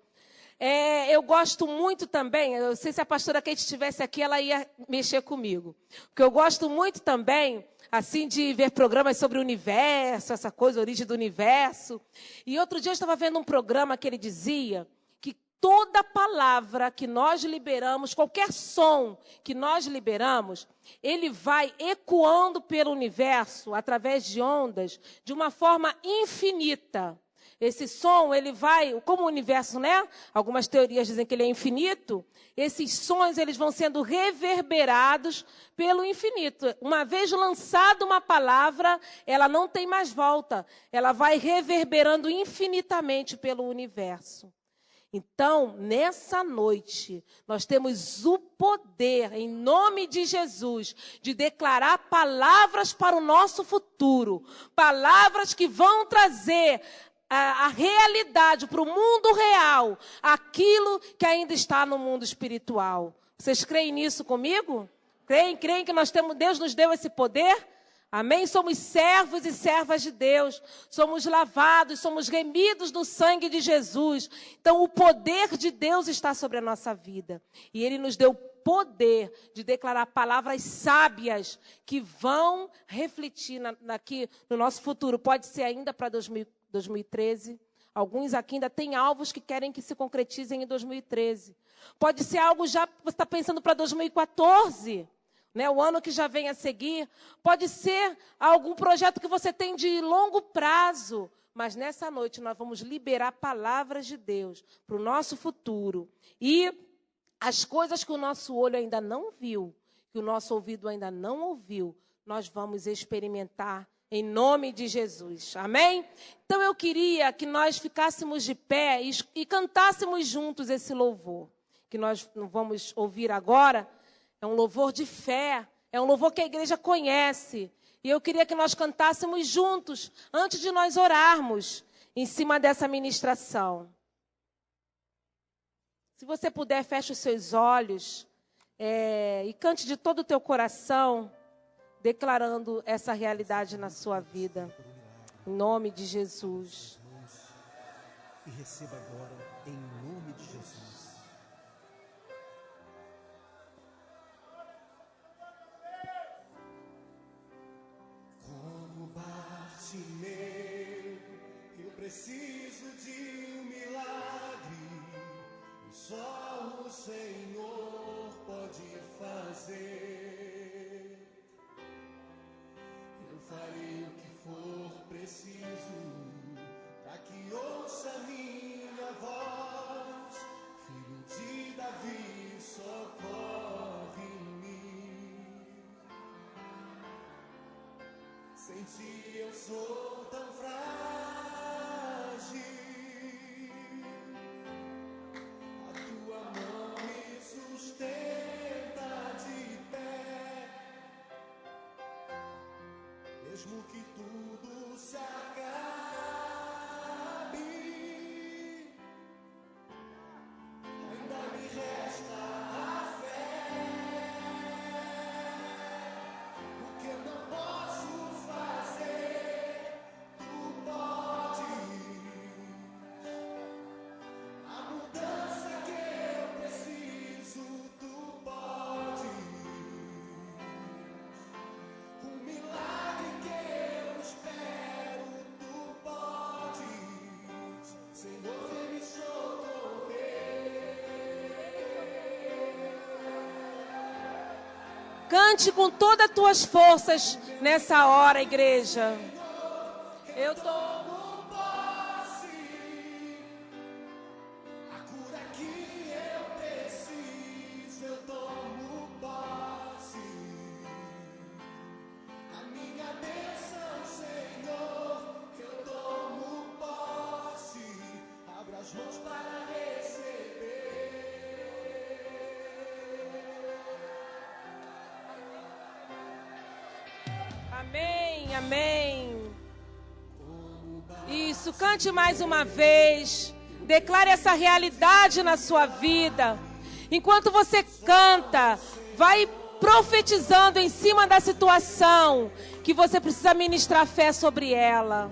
B: Eu gosto muito também, eu sei se a pastora Kate estivesse aqui, ela ia mexer comigo. Porque eu gosto muito também, assim, de ver programas sobre o universo, essa coisa, a origem do universo. E outro dia eu estava vendo um programa que ele dizia que toda palavra que nós liberamos, qualquer som que nós liberamos, ele vai ecoando pelo universo, através de ondas, de uma forma infinita. Esse som, ele vai, como o universo, né? Algumas teorias dizem que ele é infinito. Esses sons, eles vão sendo reverberados pelo infinito. Uma vez lançada uma palavra, ela não tem mais volta. Ela vai reverberando infinitamente pelo universo. Então, nessa noite, nós temos o poder, em nome de Jesus, de declarar palavras para o nosso futuro. Palavras que vão trazer a realidade para o mundo real, aquilo que ainda está no mundo espiritual. Vocês creem nisso comigo? Creem que Deus nos deu esse poder? Amém? Somos servos e servas de Deus. Somos lavados, somos remidos no sangue de Jesus. Então, o poder de Deus está sobre a nossa vida. E Ele nos deu poder de declarar palavras sábias que vão refletir aqui no nosso futuro. Pode ser ainda para 2013. Alguns aqui ainda têm alvos que querem que se concretizem em 2013. Pode ser algo já que você está pensando para 2014. Né, o ano que já vem a seguir, pode ser algum projeto que você tem de longo prazo, mas nessa noite nós vamos liberar palavras de Deus para o nosso futuro. E as coisas que o nosso olho ainda não viu, que o nosso ouvido ainda não ouviu, nós vamos experimentar em nome de Jesus. Amém? Então eu queria que nós ficássemos de pé e cantássemos juntos esse louvor, que nós vamos ouvir agora. É um louvor de fé, é um louvor que a igreja conhece. E eu queria que nós cantássemos juntos, antes de nós orarmos. em cima dessa ministração. Se você puder, feche os seus olhos e cante de todo o teu coração, declarando essa realidade na sua vida. Em nome de Jesus.
C: E receba agora, em nome de Jesus. Como Bartimeu, eu preciso de um milagre, e só o Senhor pode fazer. Eu farei o que for preciso, para que ouça minha voz. Filho de Davi, socorre-me. Sem ti eu sou tão frágil, a tua mão me sustenta de pé. Mesmo que tudo se acabe, ainda me resta a fé. O que eu não posso fazer, tu podes. A mudança que eu preciso, tu podes. O milagre que eu espero, tu podes. Senhor, vem me socorrer.
B: Cante com todas as tuas forças nessa hora, igreja. Eu tomo
C: Posse, a cura que eu preciso, eu tomo posse. A minha bênção, Senhor, eu tomo posse. Abra as mãos para receber.
B: Amém, amém. Isso, cante mais uma vez. Declare essa realidade na sua vida. Enquanto você canta, vai profetizando em cima da situação que você precisa ministrar fé sobre ela.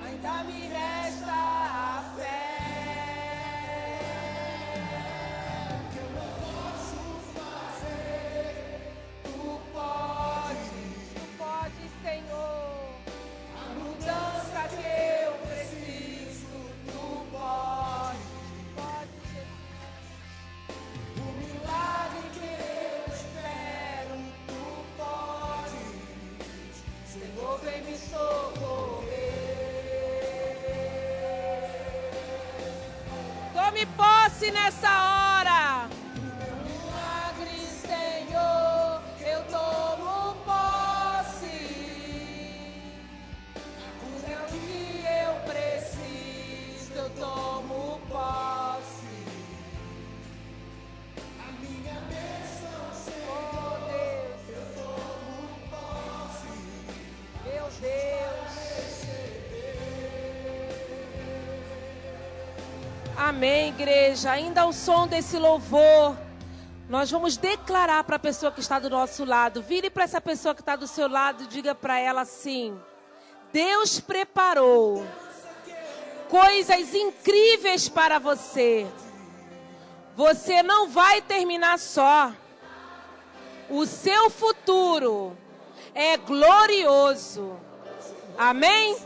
C: Ainda me resta a fé. O que eu não posso fazer, tu podes.
B: Tu pode, Senhor.
C: A mudança que eu preciso, tu podes.
B: Pode, Jesus.
C: O milagre que eu espero, tu podes. Senhor, vem me socorrer.
B: Tome posse nessa hora.
C: Milagre, Senhor, eu tomo posse. A cura que eu preciso, eu tomo posse. A minha bênção, Senhor, eu tomo posse.
B: Meu Deus. Amém, igreja. Ainda ao som desse louvor, nós vamos declarar para a pessoa que está do nosso lado. Vire para essa pessoa que está do seu lado e diga para ela assim: Deus preparou coisas incríveis para você. Você não vai terminar só. O seu futuro é glorioso. Amém?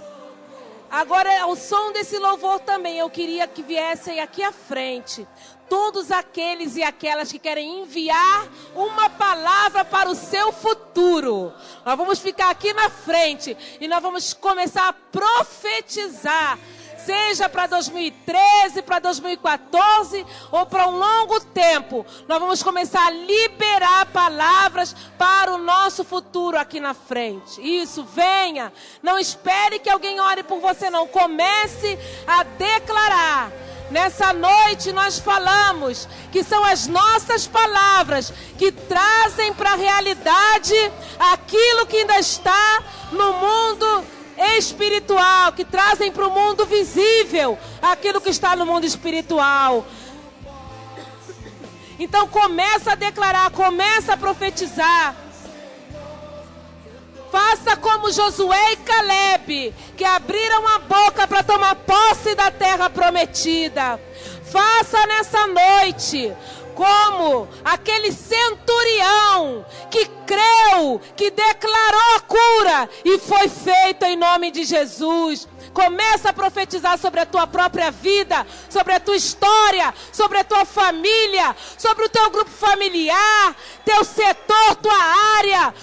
B: Agora, ao som desse louvor também, eu queria que viessem aqui à frente todos aqueles e aquelas que querem enviar uma palavra para o seu futuro. Nós vamos ficar aqui na frente e nós vamos começar a profetizar. Seja para 2013, para 2014 ou para um longo tempo. Nós vamos começar a liberar palavras para o nosso futuro aqui na frente. Isso, venha. Não espere que alguém ore por você, não. Comece a declarar. Nessa noite nós falamos que são as nossas palavras que trazem para a realidade aquilo que ainda está no mundo espiritual, que trazem para o mundo visível aquilo que está no mundo espiritual. Então começa a declarar, começa a profetizar. Faça como Josué e Caleb, que abriram a boca para tomar posse da terra prometida. Faça nessa noite como aquele centurião que creu, que declarou a cura e foi feito em nome de Jesus. Começa a profetizar sobre a tua própria vida, sobre a tua história, sobre a tua família, sobre o teu grupo familiar, teu setor, tua área,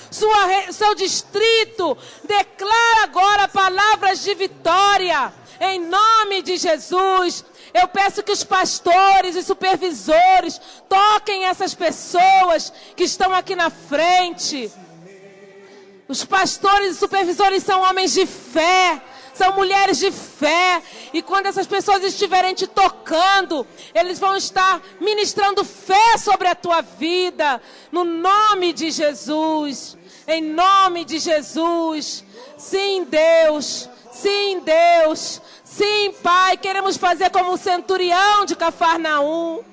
B: seu distrito. Declara agora palavras de vitória, em nome de Jesus. Eu peço que os pastores e supervisores toquem essas pessoas que estão aqui na frente. Os pastores e supervisores são homens de fé, são mulheres de fé. E quando essas pessoas estiverem te tocando, eles vão estar ministrando fé sobre a tua vida. No nome de Jesus. Em nome de Jesus. Sim, Deus. Sim, Deus. Sim, Pai, queremos fazer como o centurião de Cafarnaum.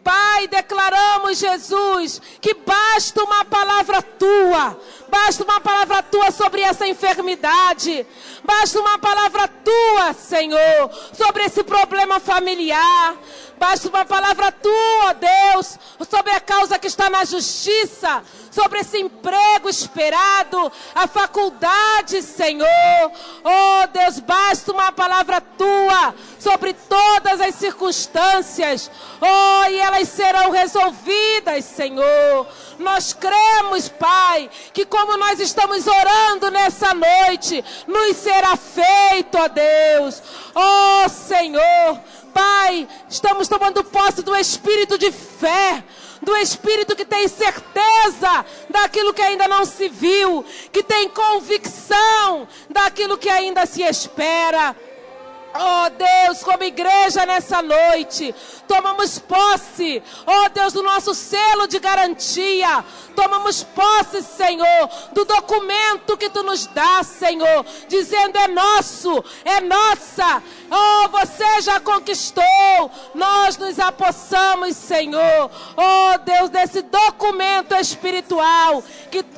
B: Pai, declaramos, Jesus, que basta uma palavra Tua. Basta uma palavra Tua sobre essa enfermidade. Basta uma palavra Tua, Senhor, sobre esse problema familiar. Basta uma palavra Tua, Deus, sobre a causa que está na justiça, sobre esse emprego esperado, a faculdade, Senhor. Oh, Deus, basta uma palavra Tua sobre todas as circunstâncias. Oh, e elas serão resolvidas, Senhor. Nós cremos, Pai, que como nós estamos orando nessa noite, nos será feito, ó Deus. Oh, Senhor, Pai, estamos tomando posse do espírito de fé, do espírito que tem certeza daquilo que ainda não se viu, que tem convicção daquilo que ainda se espera. Oh Deus, como igreja nessa noite, tomamos posse, oh Deus, do nosso selo de garantia. Tomamos posse, Senhor, do documento que Tu nos dá, Senhor, dizendo é nosso, é nossa. Oh, Você já conquistou, nós nos apossamos, Senhor. Oh Deus, desse documento espiritual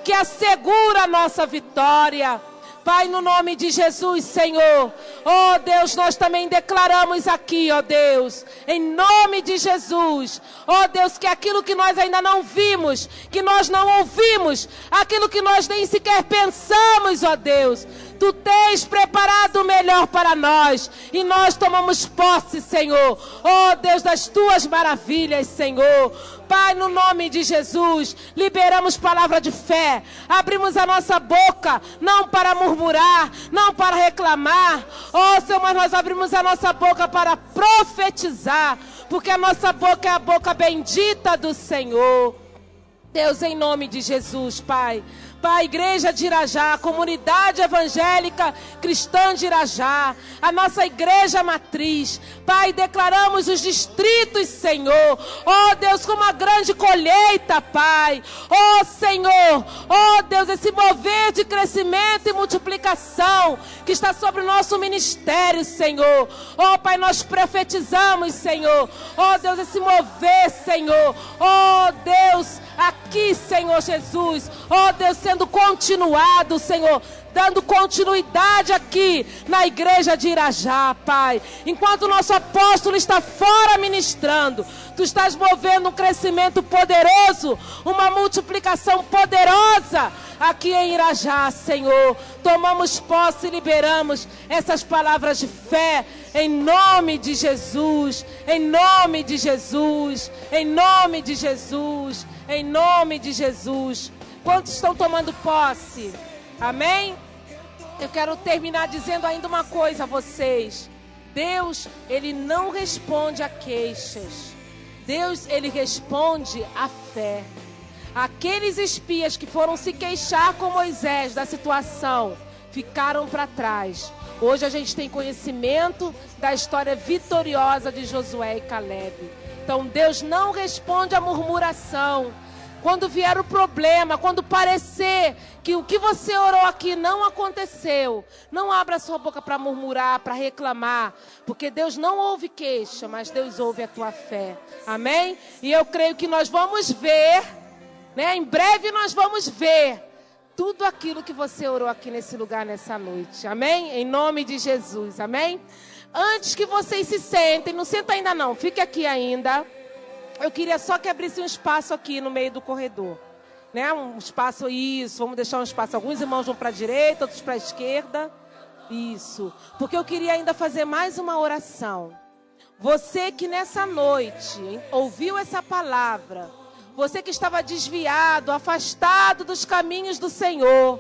B: que assegura a nossa vitória. Pai, no nome de Jesus, Senhor, oh Deus, nós também declaramos aqui, ó Deus, em nome de Jesus, ó Deus, que aquilo que nós ainda não vimos, que nós não ouvimos, aquilo que nós nem sequer pensamos, ó Deus, Tu tens preparado o melhor para nós, e nós tomamos posse, Senhor, ó Deus, das Tuas maravilhas, Senhor. Pai, no nome de Jesus, liberamos palavra de fé, abrimos a nossa boca, não para murmurar, não para reclamar, oh Senhor, mas nós abrimos a nossa boca para profetizar, porque a nossa boca é a boca bendita do Senhor. Deus, em nome de Jesus, Pai. Pai, Igreja de Irajá, Comunidade Evangélica Cristã de Irajá, a nossa igreja matriz. Pai, declaramos os distritos, Senhor. Oh, Deus, com uma grande colheita, Pai. Oh, Senhor, oh, Deus, esse mover de crescimento e multiplicação que está sobre o nosso ministério, Senhor. Oh, Pai, nós profetizamos, Senhor. Oh, Deus, esse mover, Senhor. Oh, Deus, aqui, Senhor Jesus. Oh, Deus, sendo continuado, Senhor, dando continuidade aqui na igreja de Irajá, Pai. Enquanto o nosso apóstolo está fora ministrando, Tu estás movendo um crescimento poderoso, uma multiplicação poderosa aqui em Irajá, Senhor. Tomamos posse e liberamos essas palavras de fé em nome de Jesus, em nome de Jesus, em nome de Jesus, em nome de Jesus. Quantos estão tomando posse? Amém? Eu quero terminar dizendo ainda uma coisa a vocês. Deus, Ele não responde a queixas. Deus, Ele responde a fé. Aqueles espias que foram se queixar com Moisés da situação, ficaram para trás. Hoje a gente tem conhecimento da história vitoriosa de Josué e Calebe. Então Deus não responde à murmuração. Quando vier o problema, quando parecer que o que você orou aqui não aconteceu, não abra sua boca para murmurar, para reclamar, porque Deus não ouve queixa, mas Deus ouve a tua fé. Amém? E eu creio que nós vamos ver, né? Em breve nós vamos ver tudo aquilo que você orou aqui nesse lugar nessa noite. Amém? Em nome de Jesus. Amém? Antes que vocês se sentem, não senta ainda não, fique aqui ainda. Eu queria só que abrisse um espaço aqui no meio do corredor, né? Um espaço, isso, vamos deixar um espaço. Alguns irmãos vão para a direita, outros para a esquerda. Isso, porque eu queria ainda fazer mais uma oração. Você que nessa noite ouviu essa palavra, você que estava desviado, afastado dos caminhos do Senhor,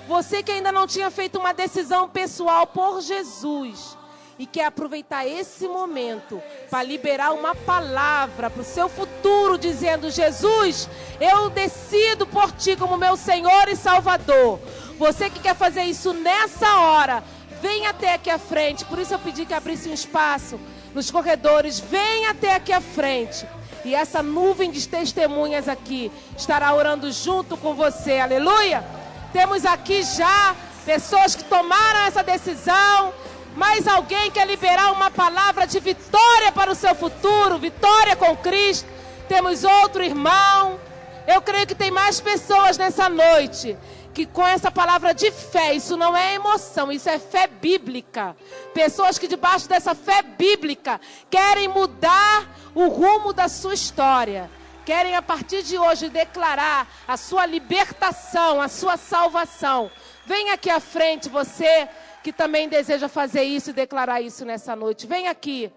B: você que ainda não tinha feito uma decisão pessoal por Jesus, e quer aproveitar esse momento para liberar uma palavra para o seu futuro, dizendo: Jesus, eu decido por Ti como meu Senhor e Salvador. Você que quer fazer isso nessa hora, vem até aqui à frente. Por isso eu pedi que abrisse um espaço nos corredores. Vem até aqui à frente. E essa nuvem de testemunhas aqui estará orando junto com você. Aleluia! Temos aqui já pessoas que tomaram essa decisão. Mais alguém quer liberar uma palavra de vitória para o seu futuro, vitória com Cristo? Temos outro irmão. Eu creio que tem mais pessoas nessa noite que com essa palavra de fé, isso não é emoção, isso é fé bíblica. Pessoas que debaixo dessa fé bíblica querem mudar o rumo da sua história. Querem a partir de hoje declarar a sua libertação, a sua salvação. Vem aqui à frente, você que também deseja fazer isso e declarar isso nessa noite. Vem aqui.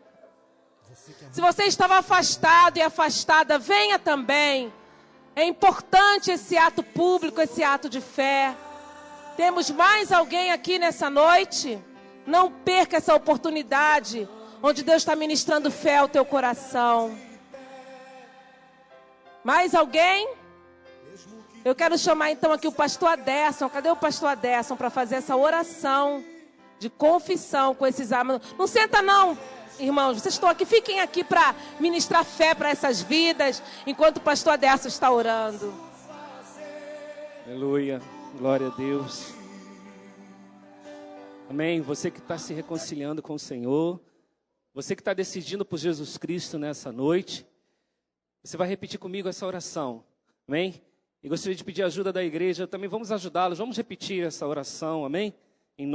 B: Se você estava afastado e afastada, venha também. É importante esse ato público, esse ato de fé. Temos mais alguém aqui nessa noite? Não perca essa oportunidade, onde Deus está ministrando fé ao teu coração. Mais alguém? Eu quero chamar então aqui o pastor Aderson. Cadê o pastor Aderson para fazer essa oração de confissão com esses almas? Não senta não, irmãos. Vocês estão aqui, fiquem aqui para ministrar fé para essas vidas, enquanto o pastor Aderson está orando.
D: Aleluia, glória a Deus. Amém. Você que está se reconciliando com o Senhor, você que está decidindo por Jesus Cristo nessa noite, você vai repetir comigo essa oração. Amém? E gostaria de pedir a ajuda da igreja também. Vamos ajudá-los, vamos repetir essa oração. Amém?